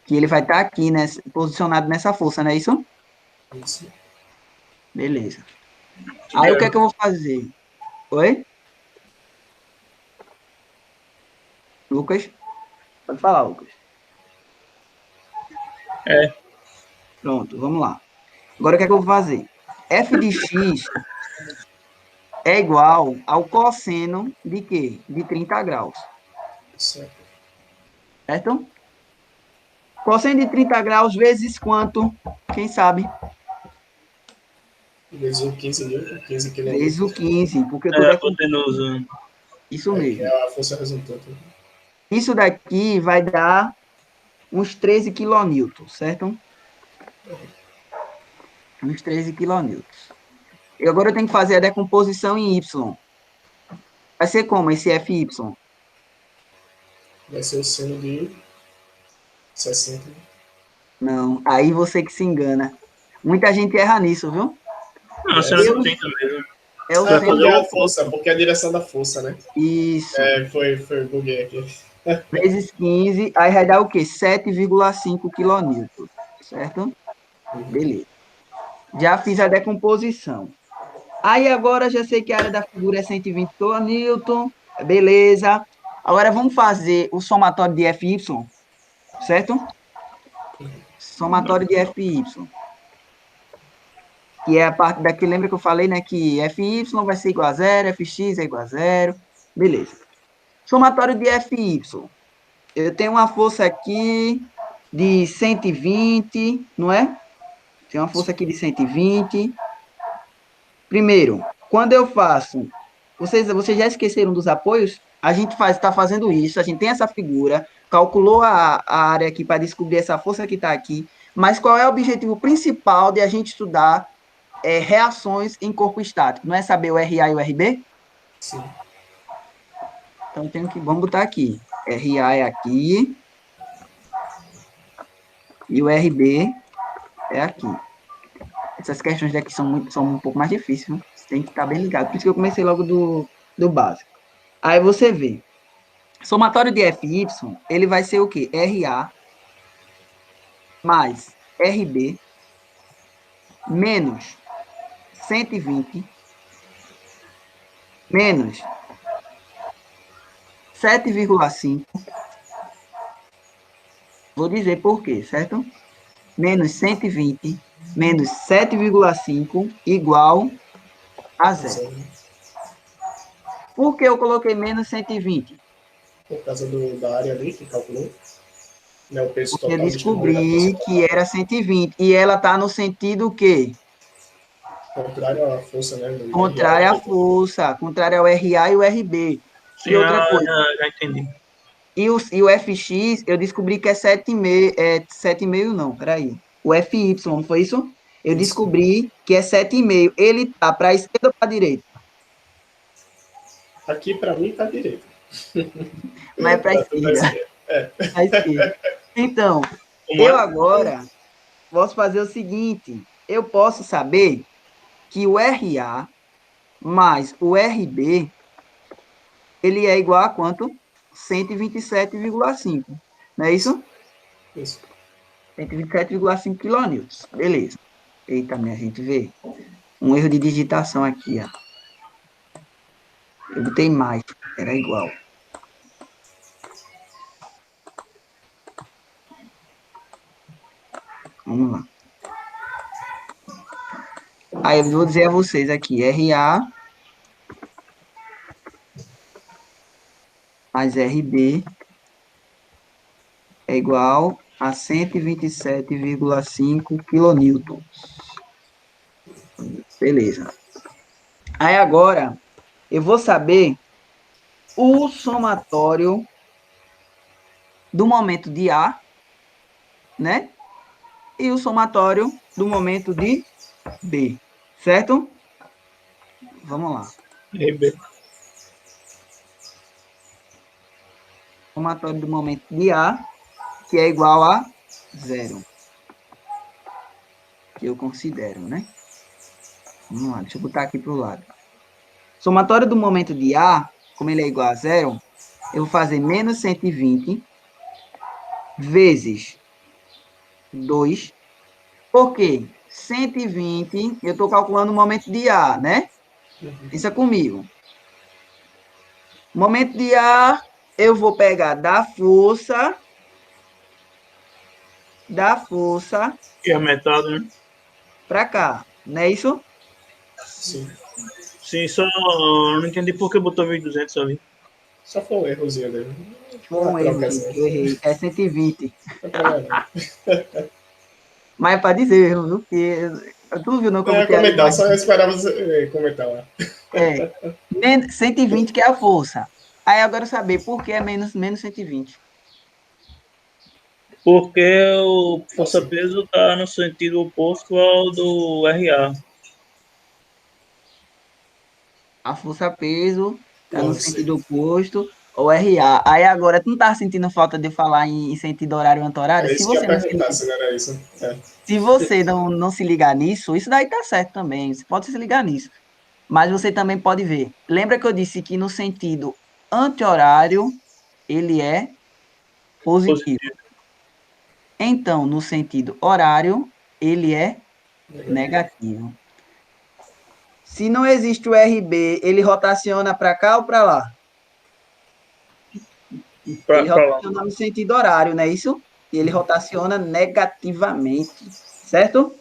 que ele vai estar aqui, posicionado nessa força, não é isso? Isso. Beleza. Aí o que é que eu vou fazer? Oi? Lucas? Pode falar, Lucas. É. Pronto, vamos lá. Agora o que é que eu vou fazer? F de x é igual ao cosseno de quê? De 30 graus, Certo. certo? Cosseno de 30 graus vezes quanto? Quem sabe? Vezes o 15 newton, 15 Vezes o quilonewtons, 15, porque eu estou É a decompondo. hipotenusa. Isso que mesmo. é a força resultante. Isso daqui vai dar uns 13 quilonewtons, certo? Uns 13 quilonewtons. E agora eu tenho que fazer a decomposição em Y. Vai ser como esse FY? Vai ser o seno de 60. Não, aí você que se engana. Muita gente erra nisso, viu? Não, É, sendo de Eu, 30 mesmo. é o Você vai seno fazer porque é do a oposto. força, porque é a direção da força, né? Isso. Foi, buguei aqui. Vezes 15, aí vai dar o quê? 7,5 quilonewton, certo? Beleza. Já fiz a decomposição. Aí agora já sei que a área da figura é 120 kN, beleza. Agora vamos fazer o somatório de FY, certo? Somatório de FY, que é a parte daqui, lembra que eu falei, né, que FY vai ser igual a zero, FX é igual a zero, beleza. Somatório de FY, eu tenho uma força aqui de 120, não é? Tem uma força aqui de 120. Primeiro, quando eu faço, vocês já esqueceram dos apoios? A gente está fazendo isso, a gente tem essa figura, calculou a área aqui para descobrir essa força que está aqui, mas qual é o objetivo principal de a gente estudar reações em corpo estático? Não é saber o RA e o RB? Sim. Então, vamos botar aqui. RA é aqui e o RB é aqui. Essas questões daqui são um pouco mais difíceis, viu? Você tem que estar bem ligado. Por isso que eu comecei logo do básico. Aí você vê. Somatório de FY, ele vai ser o quê? RA mais RB menos 120 menos 7,5. Vou dizer por quê, certo? Menos 120 menos 7,5 igual a zero. Zero. Por que eu coloquei menos 120? Por causa da área ali que calculou, né? O peso Porque eu total distribuído na força descobri que total. era 120 e ela está no sentido que Contrário à força, né? Do RA e contrária à RB. força, contrária ao RA e o RB. Sim, E outra coisa, já entendi. e o FX, eu descobri que é 7,5, 7,5 não, peraí. O FY, não foi isso? Eu Isso. descobri que é 7,5. Ele tá para a esquerda ou para a direita? Aqui, para mim, tá direito. Mas é para a Tá tudo à esquerda. esquerda. É. À esquerda. Então, Como eu é? agora posso fazer o seguinte: eu posso saber que o RA mais o RB, ele é igual a quanto? 127,5. Não é isso? Isso. 127,5 quilonewtons. Beleza. Eita, minha gente, vê. Um erro de digitação aqui, ó. Eu botei mais, era igual. Vamos lá. Aí eu vou dizer a vocês aqui, RA mais RB é igual a 127,5 quilonewtons. Beleza. Aí agora, eu vou saber o somatório do momento de A, né? E o somatório do momento de B, certo? Vamos lá. RB. Somatório do momento de A, que é igual a zero. Que eu considero, né? Vamos lá, deixa eu botar aqui para o lado. Somatório do momento de A, como ele é igual a zero, eu vou fazer menos 120 vezes 2. Por quê? 120, eu estou calculando o momento de A, né? Pensa comigo. Momento de A, eu vou pegar da força Que é metade, né? para cá, não é isso? Sim. Sim, só não entendi por que botou 1.200 ali. Só foi um errozinho dele. Foi Uma um erro, troca gente, assim. eu errei. É 120. Não tem problema. Mas é para dizer, viu? Que tu não viu não que eu É, botei ali comentar, mais. só eu esperava você comentar lá. É, 120 que é a força. Aí agora saber por que é menos 120. Porque o Assim. força-peso está no sentido oposto ao do RA. A força-peso está no Não sei. sentido oposto O RA. Aí agora, tu não tá sentindo falta de falar em sentido horário e anti-horário? É isso que eu ia perguntar, se não era isso. Se você não se ligar nisso, isso daí tá certo também. Você pode se ligar nisso. Mas você também pode ver. Lembra que eu disse que no sentido anti-horário, ele é positivo. Positivo. Então, no sentido horário, ele é negativo. Se não existe o RB, ele rotaciona para cá ou para lá? Ele Pra lá. rotaciona no sentido horário, não é isso? E ele rotaciona negativamente, certo?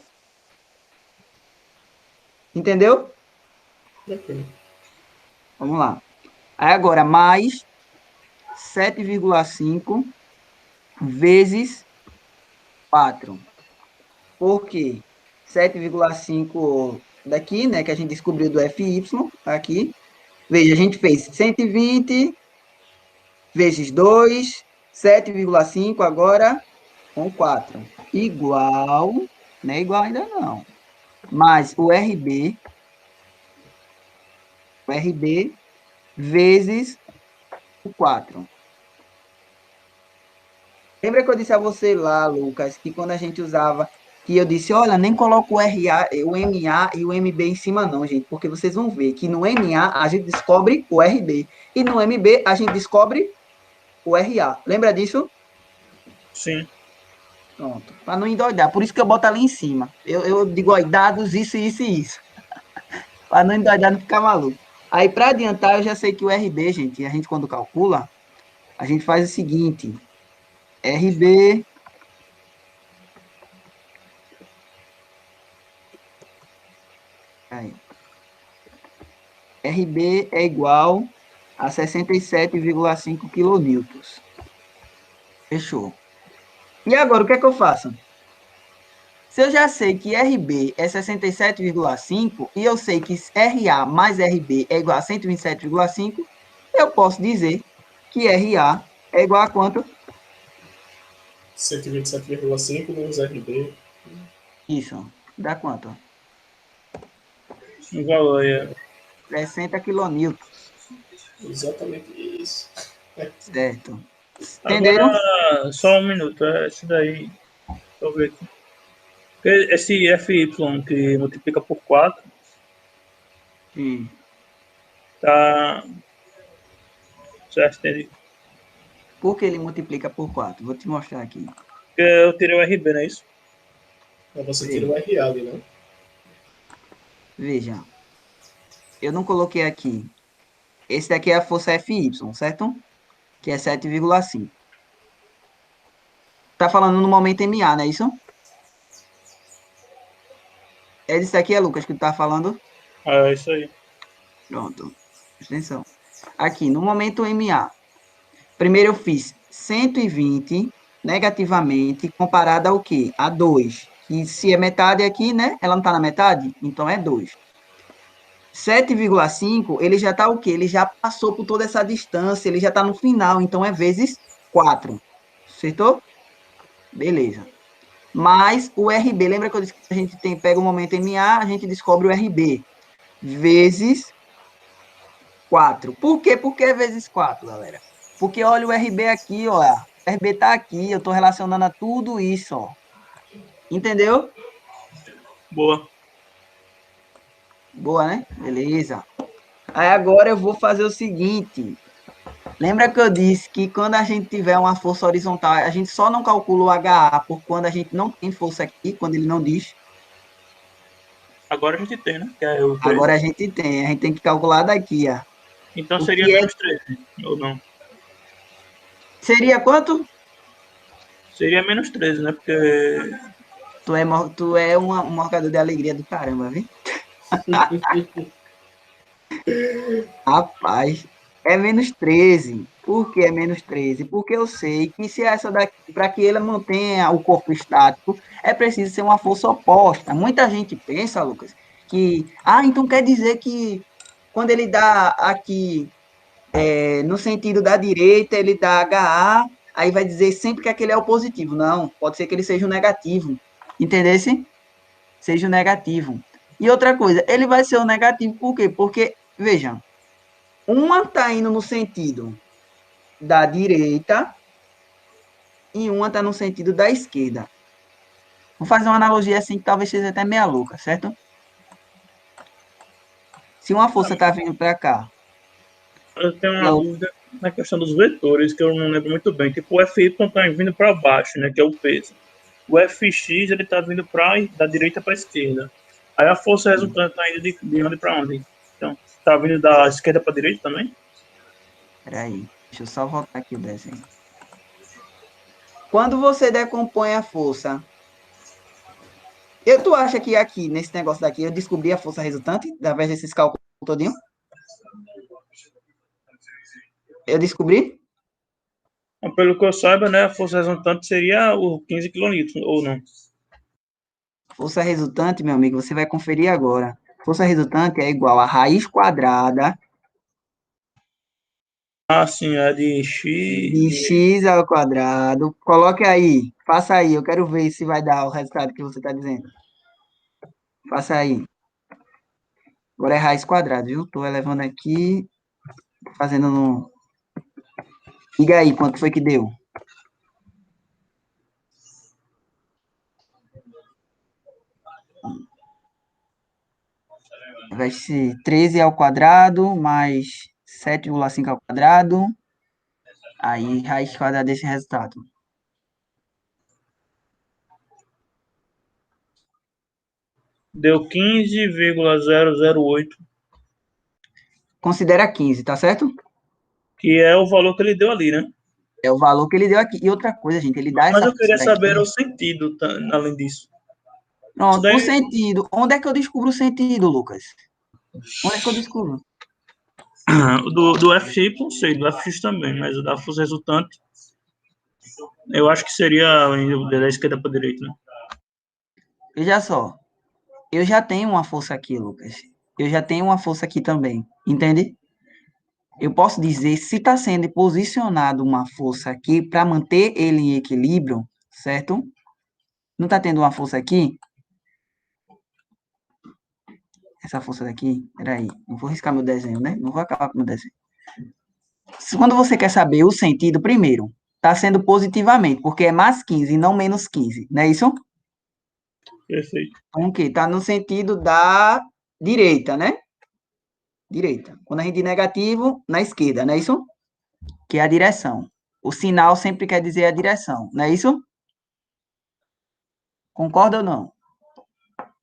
Entendeu? Vamos lá. Aí agora, mais 7,5 vezes 4. Por quê? 7,5 daqui, né, que a gente descobriu do FY, aqui. Veja, a gente fez 120 vezes 2, 7,5 agora com 4. Igual, não é igual ainda não. Mas o RB vezes o 4. Lembra que eu disse a você lá, Lucas, que quando a gente usava, que eu disse, olha, nem coloca o RA, o MA e o MB em cima não, gente, porque vocês vão ver que no MA a gente descobre o RB e no MB a gente descobre o RA. Lembra disso? Sim. Pronto, para não endoidar. Por isso que eu boto ali em cima. Eu digo, ó, dados isso, isso e isso. Para não endoidar, não ficar maluco. Aí, para adiantar, eu já sei que o RB, gente, a gente quando calcula, a gente faz o seguinte, RB aí, RB é igual a 67,5 quilonewtons. Fechou. E agora, o que é que eu faço? Se eu já sei que RB é 67,5 e eu sei que RA mais RB é igual a 127,5, eu posso dizer que RA é igual a quanto? 127,5 menos RB. Isso. Dá quanto? O valor é 60 quilonewtons. Exatamente isso. Certo. Entenderam? agora só um minuto. Esse daí. Deixa eu ver aqui. Esse FY que multiplica por 4 Sim. tá. Certo, entendi. Por que ele multiplica por 4? Vou te mostrar aqui. Porque eu tirei o RB, não é isso? Então você tira o RA ali, né? Veja. Eu não coloquei aqui. Esse daqui é a força FY, certo? Que é 7,5. Tá falando no momento MA, não é isso? É disso aqui, é Lucas, que tu tá falando? É isso aí. Pronto. Presta atenção. Aqui, no momento MA. Primeiro eu fiz 120 negativamente comparado ao quê? A 2. E se é metade aqui, né? Ela não tá na metade? Então é 2. 7,5, ele já está o quê? Ele já passou por toda essa distância, ele já está no final, então é vezes 4. Acertou? Beleza. Mais o RB, lembra que eu disse que a gente pega o momento MA, a gente descobre o RB. Vezes 4. Por quê? Por que vezes 4, galera? Porque olha o RB aqui, ó. O RB está aqui, eu estou relacionando a tudo isso, ó. Entendeu? Boa. Boa, né? Beleza. Aí agora eu vou fazer o seguinte. Lembra que eu disse que quando a gente tiver uma força horizontal, a gente só não calcula o HA por quando a gente não tem força aqui, quando ele não diz. Agora a gente tem, né? Que é o 3. Agora a gente tem que calcular daqui, ó. Então O seria que é? menos 13, ou não? Seria quanto? Seria menos 13, né? Porque. Tu é um marcador de alegria do caramba, viu? Rapaz, é menos 13. Por que é menos 13? Porque eu sei que se essa daqui, para que ele mantenha o corpo estático, é preciso ser uma força oposta. Muita gente pensa, Lucas, que, então quer dizer que quando ele dá aqui, no sentido da direita, ele dá HA, aí vai dizer sempre que aquele é o positivo. Não, pode ser que ele seja o negativo. Entendesse? Seja o negativo. E outra coisa, ele vai ser o negativo por quê? Porque, vejam, uma está indo no sentido da direita e uma está no sentido da esquerda. Vou fazer uma analogia assim que talvez seja até meia louca, certo? Se uma força está vindo para cá, Eu tenho uma dúvida na questão dos vetores, que eu não lembro muito bem. Tipo, o FY está vindo para baixo, né, que é o peso. O FX ele está vindo da direita para a esquerda. Aí a força resultante está indo de onde para onde? Então, está vindo da esquerda para a direita também? peraí, deixa eu só voltar aqui o desenho. Quando você decompõe a força, tu acha que aqui, nesse negócio daqui, eu descobri a força resultante, através desses cálculos todinho? Eu descobri? Pelo que eu saiba, né, a força resultante seria o 15 kN, ou não? Força resultante, meu amigo, você vai conferir agora. Força resultante é igual a raiz quadrada Ah, sim, é de de x ao quadrado. Coloque aí, faça aí, eu quero ver se vai dar o resultado que você está dizendo. Faça aí. Agora é raiz quadrada, viu? Estou elevando aqui, fazendo no... Diga aí, quanto foi que deu? Vai ser 13 ao quadrado mais 7,5 ao quadrado. Aí, raiz quadrada desse resultado. Deu 15,008, Considera 15, tá certo? que é o valor que ele deu ali, né? É o valor que ele deu aqui. E outra coisa, gente, ele dá Mas essa eu força queria saber daqui. o sentido, além disso. Isso Pronto, o daí, sentido. Onde é que eu descubro o sentido, Lucas? Onde é que eu descubro? do FY, não sei, do FX também, mas o da força resultante, eu acho que seria da esquerda para a direita, né? Veja só. Eu já tenho uma força aqui, Lucas. Eu já tenho uma força aqui também. Entende? Eu posso dizer se está sendo posicionado uma força aqui para manter ele em equilíbrio, certo? Não está tendo uma força aqui? Essa força daqui, peraí, não vou riscar meu desenho, né? Não vou acabar com meu desenho. Quando você quer saber o sentido, primeiro, está sendo positivamente, porque é mais 15 e não menos 15, não é isso? Perfeito. Então, o quê? Está no sentido da direita, né? Direita. Quando a gente diz negativo, na esquerda, não é isso? Que é a direção. O sinal sempre quer dizer a direção, não é isso? Concorda ou não?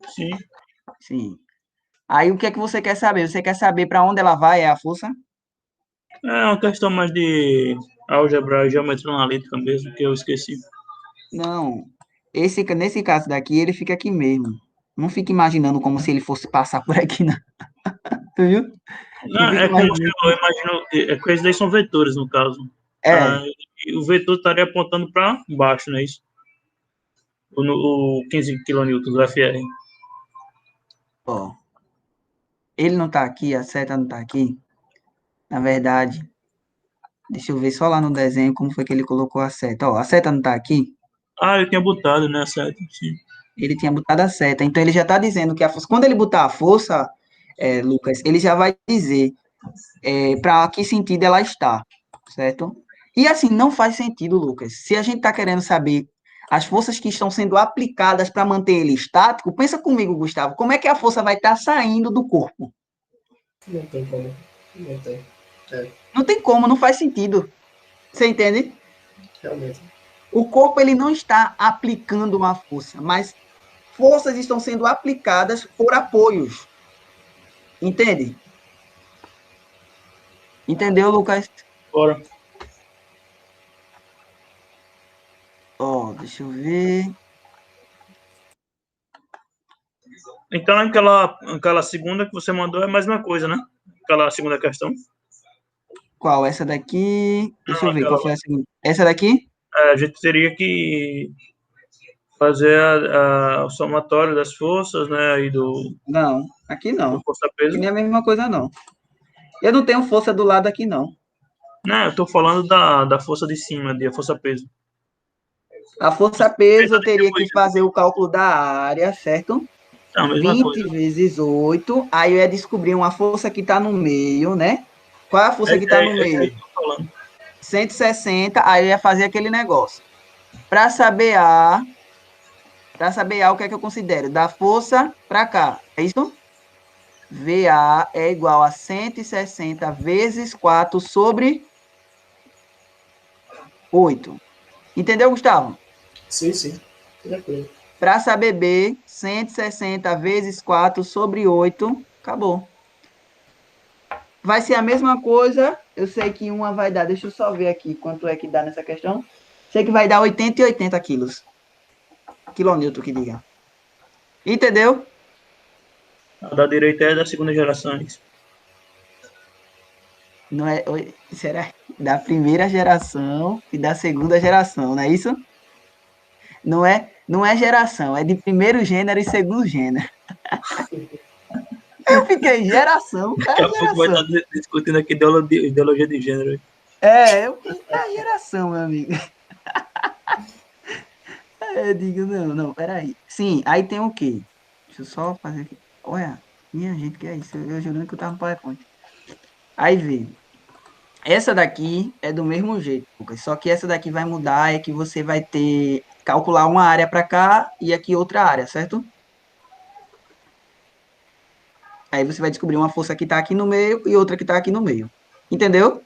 Sim. Sim. Aí o que é que você quer saber? Você quer saber para onde ela vai, é a força? É uma questão mais de álgebra e geometria analítica mesmo, que eu esqueci. Não. Nesse caso daqui, ele fica aqui mesmo. Não fica imaginando como se ele fosse passar por aqui, não. Tu viu? Não Não, fica é como se imaginando. eu imagino, é que esses daí são vetores, no caso. É, Ah, e o vetor estaria apontando para baixo, não é isso? O 15 kN, o FR. ó. Ele não tá aqui, a seta não tá aqui. Na verdade, deixa eu ver só lá no desenho como foi que ele colocou a seta. Ó, a seta não tá aqui. Ah, eu tinha botado, né, certo? Sim. Ele tinha botado a seta. Então ele já tá dizendo que a força. Quando ele botar a força, Lucas, ele já vai dizer para que sentido ela está, certo? E assim, não faz sentido, Lucas. Se a gente está querendo saber as forças que estão sendo aplicadas para manter ele estático, pensa comigo, Gustavo, como é que a força vai estar saindo do corpo? Não tem como. Não tem. É, Não tem como, não faz sentido. Você entende? realmente. O corpo ele não está aplicando uma força, mas forças estão sendo aplicadas por apoios. Entende? Entendeu, Lucas? Bora. Ó, deixa eu ver. Então, aquela segunda que você mandou é a mesma coisa, né? Aquela segunda questão. Qual? Essa daqui? Deixa Não, eu ver aquela qual lá. foi a segunda. Essa daqui? A gente teria que fazer o somatório das forças, né? E Não, aqui do não. Aqui força-peso. não é a mesma coisa, não. Eu não tenho força do lado aqui, não. Não, eu tô falando da força de cima, de força-peso. A força-peso, eu teria que fazer o cálculo da área, certo? É a mesma 20 coisa. vezes 8. Aí eu ia descobrir uma força que está no meio, né? Qual é a É, força que está no é isso meio? que eu tô falando. 160, aí eu ia fazer aquele negócio. Para saber A, o que é que eu considero? Da força para cá. É isso? VA é igual a 160 vezes 4 sobre 8. Entendeu, Gustavo? Sim, sim. Tranquilo. Para saber B, 160 vezes 4 sobre 8. Acabou. Vai ser a mesma coisa. Eu sei que uma vai dar. Deixa eu só ver aqui quanto é que dá nessa questão. Sei que vai dar 80 e 80 quilos. Quilonewton, que diga. Entendeu? A da direita é da segunda geração. Isso. Não é, será da primeira geração e da segunda geração, não é isso? Não é geração, é de primeiro gênero e segundo gênero. Eu fiquei geração, Daqui tá a pouco vai estar geração. discutindo aqui ideologia de gênero. Eu fiquei tá geração, meu amigo. Eu digo, não, peraí. Sim, aí tem o quê? Deixa eu só fazer aqui. Olha, minha gente, que é isso? Eu jurando que eu tava no PowerPoint. Aí vê. Essa daqui é do mesmo jeito, Lucas. Só que essa daqui vai mudar, é que você vai ter calcular uma área para cá e aqui outra área, certo? Aí você vai descobrir uma força que está aqui no meio e outra que está aqui no meio. Entendeu?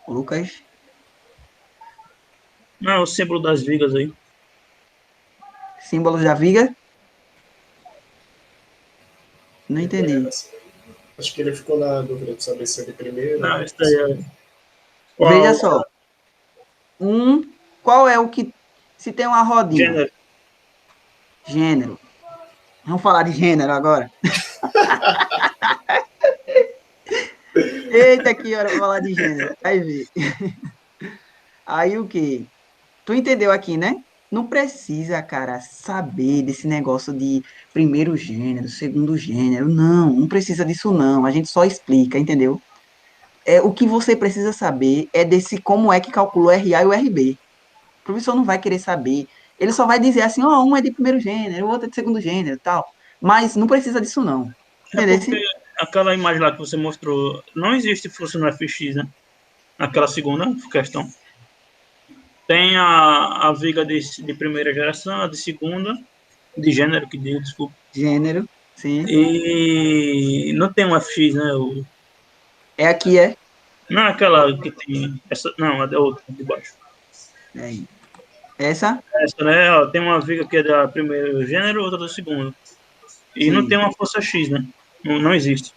Lucas, Não, é o símbolo das vigas aí. símbolos da viga? Não entendi. Acho que ele ficou na dúvida de saber se é de primeira. Não, isso daí é. Veja Qual só. Qual é o que. Se tem uma rodinha. gênero? Gênero. Vamos falar de gênero agora. Eita, que hora pra falar de gênero. Aí vê. Aí o quê? Tu entendeu aqui, né? Não precisa, cara, saber desse negócio de primeiro gênero, segundo gênero. Não precisa disso, não. A gente só explica, entendeu? O que você precisa saber é desse como é que calcula o RA e o RB. O professor não vai querer saber. Ele só vai dizer assim, ó, um é de primeiro gênero, o outro é de segundo gênero, tal. Mas não precisa disso, não. É Entendeu? porque aquela imagem lá que você mostrou, não existe força no FX, né? Naquela segunda questão. Tem a viga de primeira geração, a de segunda, de gênero, que digo, desculpa. Gênero, sim. E não tem um FX, né? É aqui, é? Não é aquela que tem. Essa, não, é outra, de baixo. É aí. Essa? Essa, né? Ó, tem uma viga que é da primeiro gênero, outra do segundo. E não tem Sim. uma força X, né? Não existe.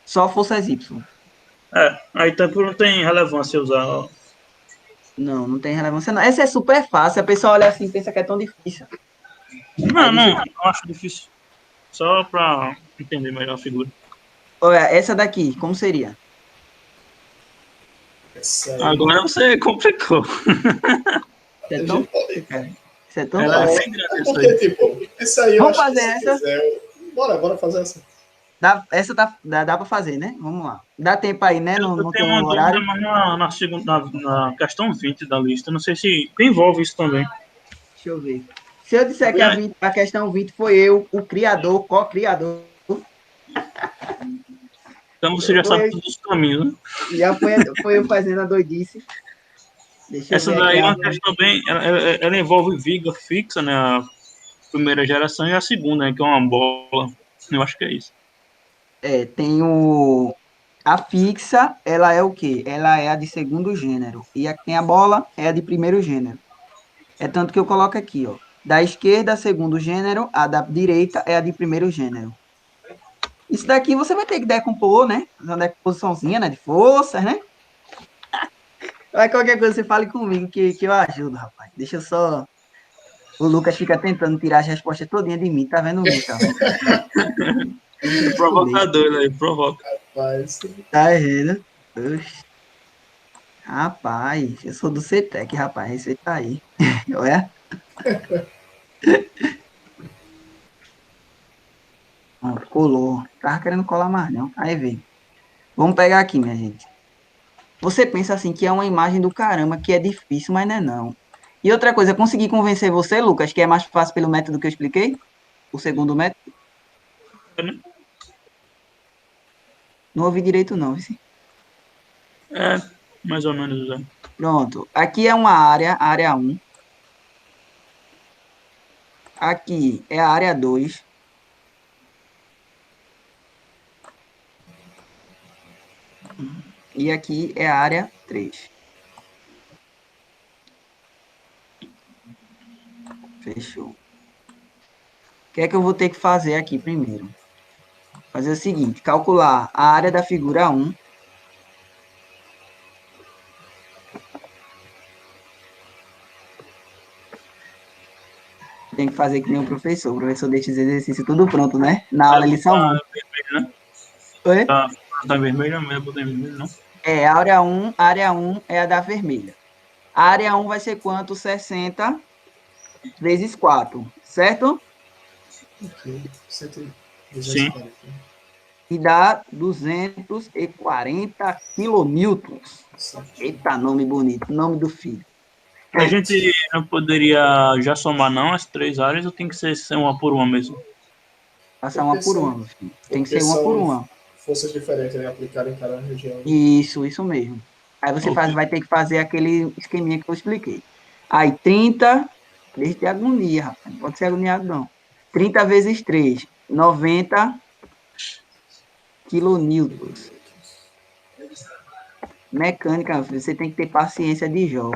Só forças Y. Aí tanto não tem relevância usar. Ó. Não tem relevância, não. Essa é super fácil. A pessoa olha assim e pensa que é tão difícil. Aí deixa eu... Não acho difícil. Só pra entender melhor a figura. Olha, essa daqui, como seria? Agora você complicou. Isso é tão fácil, cara. Isso é tão Ela é fácil. bem grande essa Porque, aí. tipo, essa aí eu Vamos acho que fazer se essa? quiser. Bora fazer essa. Essa dá para fazer, né? Vamos lá. Dá tempo aí, né? Eu No tenho teu uma dúvida, horário. mas na segunda, na questão 20 da lista, não sei se envolve isso também. Deixa eu ver. Se eu disser que a questão 20 foi eu, o criador, co-criador, Então você já sabe foi, todos os caminhos, né? já foi eu fazendo a doidice. Deixa eu Essa ver aqui daí é a uma questão bem. Ela envolve viga fixa, né? A primeira geração e a segunda, né? Que é uma bola. Eu acho que é isso. tem a fixa, ela é o quê? Ela é a de segundo gênero. E a que tem a bola é a de primeiro gênero. É tanto que eu coloco aqui, ó. Da esquerda, segundo gênero, a da direita é a de primeiro gênero. Isso daqui você vai ter que decompor, né? Uma decomposiçãozinha, né? De forças, né? Mas qualquer coisa você fale comigo que eu ajudo, rapaz. Deixa eu só. O Lucas fica tentando tirar as respostas todinha de mim, tá vendo, Gustavo? É provocador, né? Provoca. Mas, Tá vendo? Oxe. Rapaz, eu sou do CETEC, rapaz. Respeita aí. Olha. Ó, colou. Tava querendo colar mais, não. Aí vem. Vamos pegar aqui, minha gente. Você pensa assim que é uma imagem do caramba, que é difícil, mas não é não. E outra coisa, consegui convencer você, Lucas, que é mais fácil pelo método que eu expliquei? O segundo método? Não ouvi direito, não. Vici. É, mais ou menos. É. Pronto. Aqui é uma área, área 1. Aqui é a área 2. E aqui é a área 3. Fechou. O que é que eu vou ter que fazer aqui primeiro? Fazer o seguinte, calcular a área da figura 1. Tem que fazer que nem o professor. O professor deixa os exercícios tudo pronto, né? Na aula ele só monta. Vermelho, né? Oi? Tá vermelho mesmo, botei vermelho, não? É, área 1 é a da vermelha. A área 1 vai ser quanto? 60 vezes 4, certo? Ok. Sim. 240. E dá 240 quilonewtons. Eita, nome bonito, nome do filho. A gente não poderia já somar, não, as três áreas, ou tem que ser uma por uma mesmo? Passar uma Porque por uma, são, meu filho. Tem que porque ser uma por são uma. forças diferentes, né? Aplicadas em cada região. Né? Isso mesmo. Aí você Ok. vai ter que fazer aquele esqueminha que eu expliquei. Aí 30, deixa de agonia, rapaz. Não pode ser agoniado, não. 30 vezes 3, 90 quilonewtons. Mecânica, meu filho, você tem que ter paciência de Jó.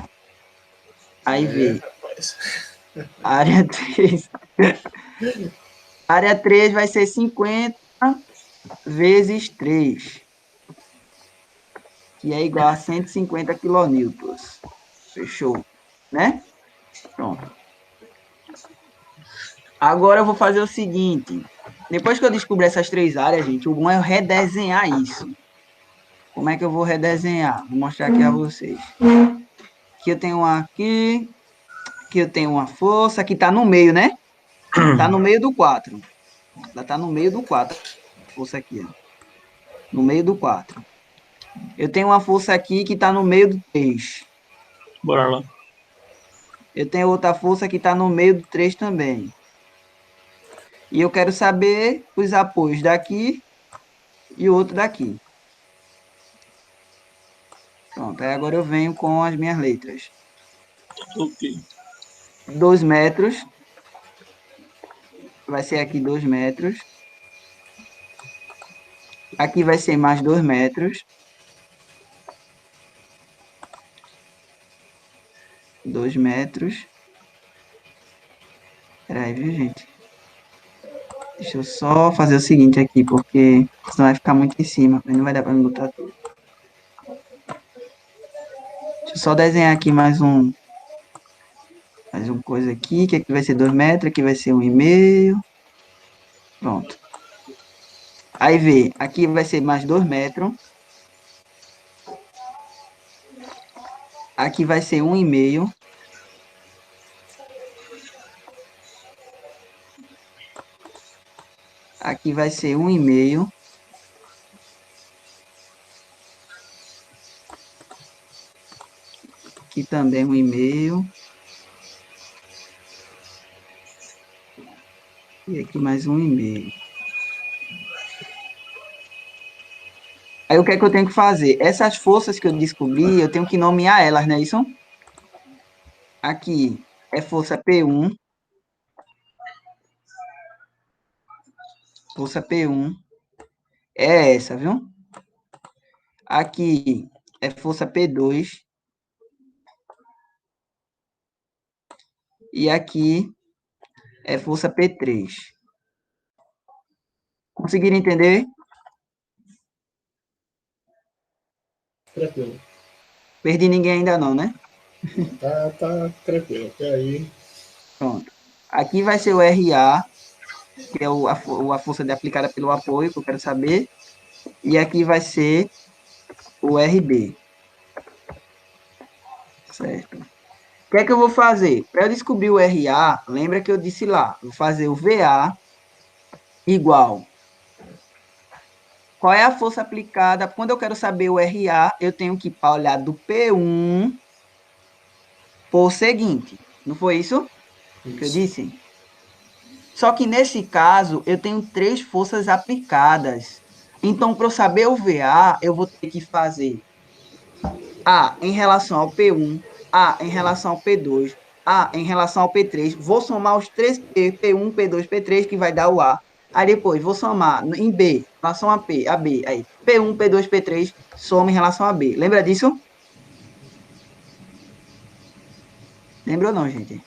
Aí É, vê, rapaz. área 3. Área 3 vai ser 50 vezes 3, que é igual a 150 quilonewtons. Fechou, né? Pronto. Agora eu vou fazer o seguinte. Depois que eu descobrir essas três áreas, gente, o bom é eu redesenhar isso. Como é que eu vou redesenhar? Vou mostrar aqui a vocês. Aqui eu tenho uma aqui, aqui eu tenho uma força, que está no meio, né? Está no meio do 4. Ela está no meio do 4. Força aqui, ó. No meio do 4. Eu tenho uma força aqui que está no meio do 3. Bora lá. Eu tenho outra força que está no meio do 3 também. E eu quero saber os apoios daqui e o outro daqui. Pronto, aí agora eu venho com as minhas letras. Ok. 2 metros. Vai ser aqui 2 metros. Aqui vai ser mais 2 metros. 2 metros. Espera aí, viu, gente? Deixa eu só fazer o seguinte aqui, porque senão vai ficar muito em cima. Não vai dar para me botar tudo. Deixa eu só desenhar aqui mais uma coisa aqui, que aqui vai ser 2 metros, aqui vai ser 1,5. Pronto. Aí vê, aqui vai ser mais 2 metros. Aqui vai ser 1,5. Aqui vai ser 1,5. Aqui também 1,5. E aqui mais 1,5. Aí o que é que eu tenho que fazer? Essas forças que eu descobri, eu tenho que nomear elas, não é isso? Aqui é força P1. Força P1 é essa, viu? Aqui é força P2. E aqui é força P3. Conseguiram entender? Tranquilo. Perdi ninguém ainda não, né? Tá tranquilo. Até aí. Pronto. Aqui vai ser o RA, que é a força aplicada pelo apoio, que eu quero saber. E aqui vai ser o RB. Certo. O que é que eu vou fazer? Para eu descobrir o RA, lembra que eu disse lá, vou fazer o VA igual. Qual é a força aplicada? Quando eu quero saber o RA, eu tenho que olhar do P1 por seguinte. Não foi isso que eu Isso. disse? Só que nesse caso, eu tenho três forças aplicadas. Então, para eu saber o VA, eu vou ter que fazer A em relação ao P1, A em relação ao P2, A em relação ao P3. Vou somar os três P, P1, P2, P3, que vai dar o A. Aí depois vou somar em B, em relação a P, a B. Aí P1, P2, P3, soma em relação a B. Lembra disso? Lembra ou não, gente?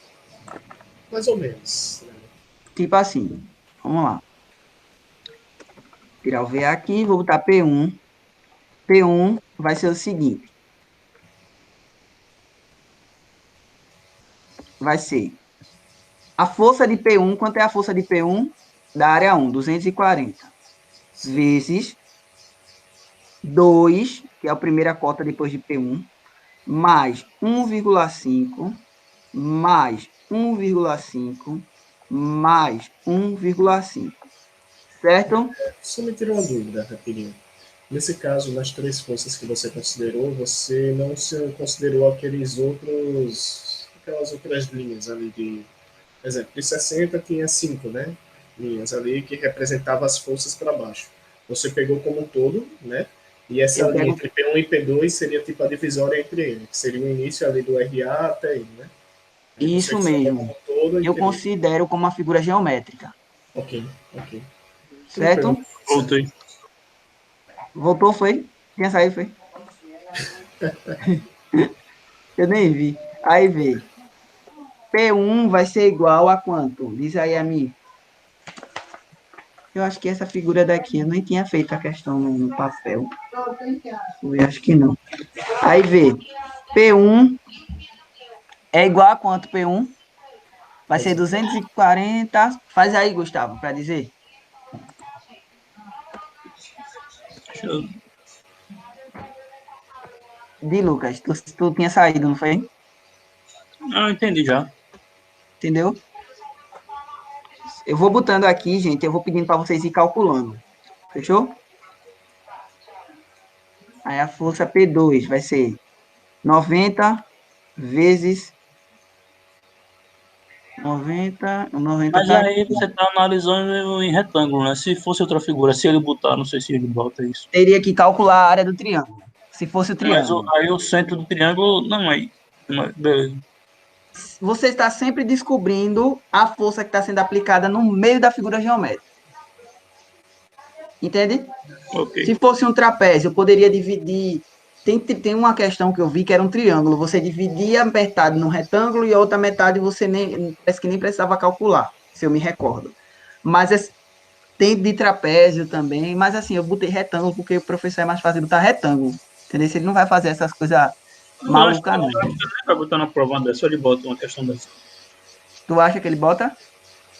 Mais ou menos. Tipo assim, vamos lá. Tirar o VA aqui, vou botar P1. P1 vai ser o seguinte. Vai ser a força de P1, quanto é a força de P1? Da área 1, 240. Vezes 2, que é a primeira cota depois de P1, mais 1,5, mais 1,5, mais 1,5. Certo? Só me tirou uma dúvida, rapidinho. Nesse caso, nas três forças que você considerou, você não se considerou aquelas outras linhas ali de, por exemplo, de 60 tinha 5, né? Linhas ali que representavam as forças para baixo. Você pegou como um todo, né? E essa linha entre P1 e P2 seria tipo a divisória entre eles, que seria o início ali do RA até ele, né? Aí Isso mesmo. Eu teria... considero como uma figura geométrica. Ok, ok. Certo? Voltei. Voltou, foi? Tinha saído, foi? Eu nem vi. Aí vê. P1 vai ser igual a quanto? Diz aí a mim. Eu acho que essa figura daqui, eu nem tinha feito a questão no papel. Eu acho que não. Aí vê. P1 é igual a quanto, P1? Vai ser 240. Faz aí, Gustavo, para dizer. De Lucas, tu tinha saído, não foi? Ah, entendi já. Entendeu? Eu vou botando aqui, gente, eu vou pedindo para vocês ir calculando. Fechou? Aí a força P2 vai ser 90 vezes 90 Mas tá aí aqui. você está analisando em retângulo, né? Se fosse outra figura, se ele botar, não sei se ele bota isso. Teria que calcular a área do triângulo. Se fosse o Mas triângulo. aí o centro do triângulo, não, aí. Beleza. Você está sempre descobrindo a força que está sendo aplicada no meio da figura geométrica. Entende? Ok. Se fosse um trapézio, eu poderia dividir. Tem uma questão que eu vi que era um triângulo. Você dividia a metade num retângulo e a outra metade você nem, parece que nem precisava calcular, se eu me recordo. Mas tem de trapézio também. Mas assim, eu botei retângulo porque o professor é mais fácil botar retângulo. Entendeu? Ele não vai fazer essas coisas Não, acho que malucas, não. nem vai botar na prova dessa, ele bota uma questão dessa. Tu acha que ele bota?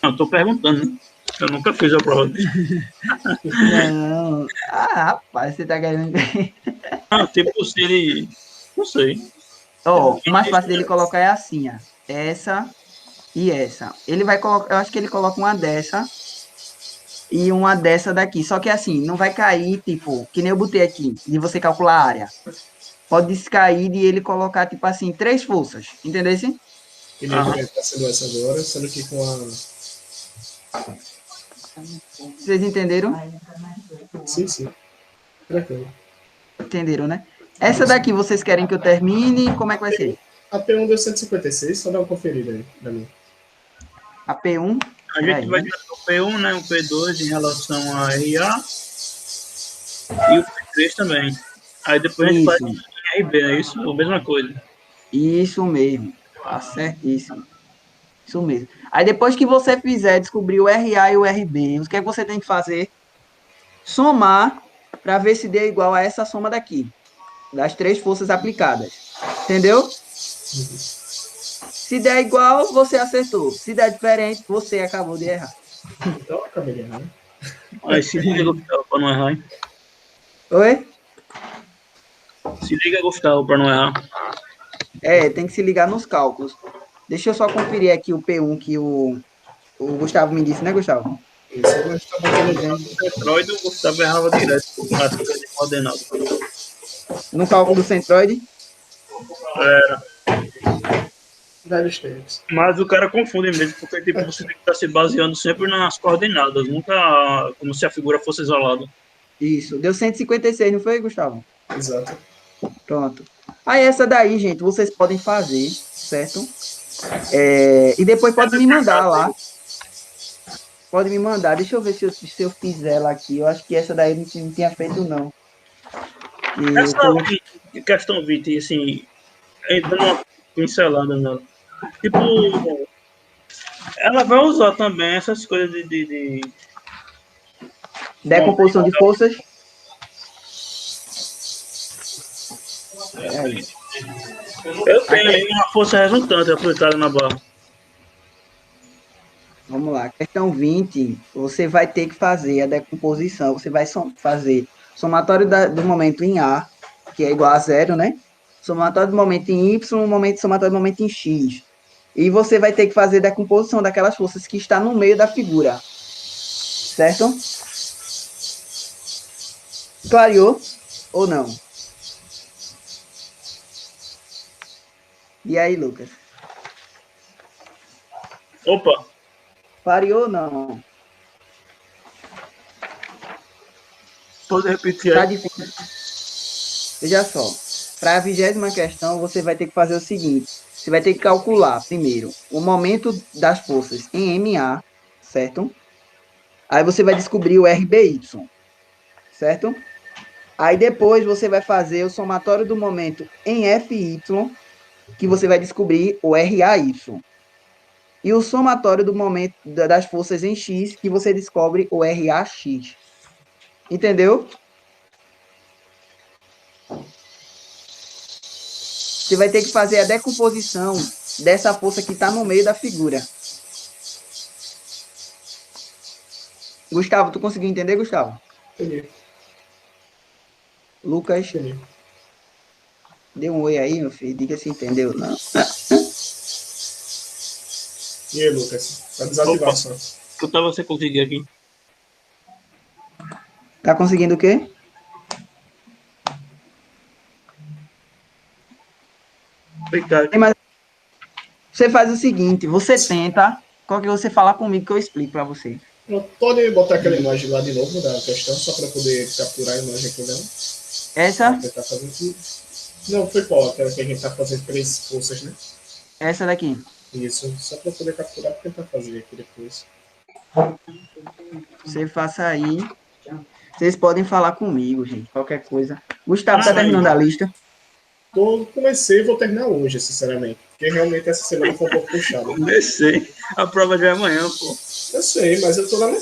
Não, eu tô perguntando, né? Eu nunca fiz a prova dessa. Não. Ah, rapaz, você tá querendo. Ah, tipo, se ele. Não sei. Ó, o mais fácil dele colocar é assim, ó. Essa e essa. Ele vai colocar, eu acho que ele coloca uma dessa e uma dessa daqui. Só que assim, não vai cair, tipo, que nem eu botei aqui, de você calcular a área. Pode descair de ele colocar, tipo assim, três forças. Entendeu? Assim? E nem também está sendo essa agora, sendo que com a. Vocês entenderam? Sim, sim. Tranquilo. Entenderam, né? Essa daqui vocês querem que eu termine? Como é que vai ser? A P1 deu 156, só dá uma conferida aí pra mim. A P1? A gente vai ter o P1, né? O P2 em relação a RA e o P3 também. Aí depois a gente faz em RB, é isso? A mesma coisa. Isso mesmo. Tá certíssimo. Isso mesmo. Aí depois que você fizer, descobrir o RA e o RB, o que é que você tem que fazer? Somar para ver se deu igual a essa soma daqui, das três forças aplicadas. Entendeu? Se der igual, você acertou. Se der diferente, você acabou de errar. Então eu acabei de errar. Aí se liga, Gustavo, para não errar, hein? Oi? Se liga, Gustavo, para não errar. Tem que se ligar nos cálculos. Deixa eu só conferir aqui o P1 que o Gustavo me disse, né, Gustavo? Isso eu gosto No centroide, o Gustavo errava direto nas coisas de coordenado. No cálculo do centroide? Era. vários tempos. Mas o cara confunde mesmo, porque tipo, você tem que estar se baseando sempre nas coordenadas, nunca como se a figura fosse isolada. Isso, deu 156, não foi, Gustavo? Exato. Pronto. Aí essa daí, gente, vocês podem fazer, certo? E depois pode me mandar lá. Pode me mandar. Deixa eu ver se eu fizer ela aqui. Eu acho que essa daí não tinha feito, não. Essa questão 20, assim, dando uma pincelada nela. Tipo, ela vai usar também essas coisas de decomposição de forças. Aí. Eu tenho aí uma força resultante aplicada na barra. Vamos lá. Questão 20, você vai ter que fazer a decomposição. Você vai fazer somatório do momento em A, que é igual a zero, né? Somatório do momento em Y, somatório do momento em X. E você vai ter que fazer a decomposição daquelas forças que está no meio da figura. Certo? Clareou ou não? E aí, Lucas? Opa! Clareou ou não? Pode repetir Tá aí. difícil. Veja só. Para a 20ª questão, você vai ter que fazer o seguinte. Você vai ter que calcular, primeiro, o momento das forças em MA, certo? Aí você vai descobrir o RBY, certo? Aí depois você vai fazer o somatório do momento em FY, que você vai descobrir o RAY. E o somatório do momento das forças em X, que você descobre o RAX. Entendeu? Você vai ter que fazer a decomposição dessa força que está no meio da figura. Gustavo, tu conseguiu entender, Gustavo? Entendi. Lucas, Entendi. dê um oi aí, meu filho. Diga se entendeu, não. E aí, Lucas? Tá desativado só. Escutar você conseguir aqui. Tá conseguindo o quê? Obrigado. Mas você faz o seguinte, você tenta, qualquer você falar comigo que eu explico para você. Pode botar aquela imagem lá de novo da questão, só para poder capturar a imagem aqui dela? Essa? Tentar fazer aqui. Não, foi qual? Aquela que a gente tá fazendo 3 forças, né? Essa daqui. Isso, só para poder capturar para tentar fazer aqui depois. Você faça aí. Vocês podem falar comigo, gente. Qualquer coisa. Gustavo, tá terminando a lista? Comecei e vou terminar hoje, sinceramente. Porque realmente essa semana foi um pouco puxada. Comecei. A prova já é amanhã, pô. Eu sei, mas eu tô lá na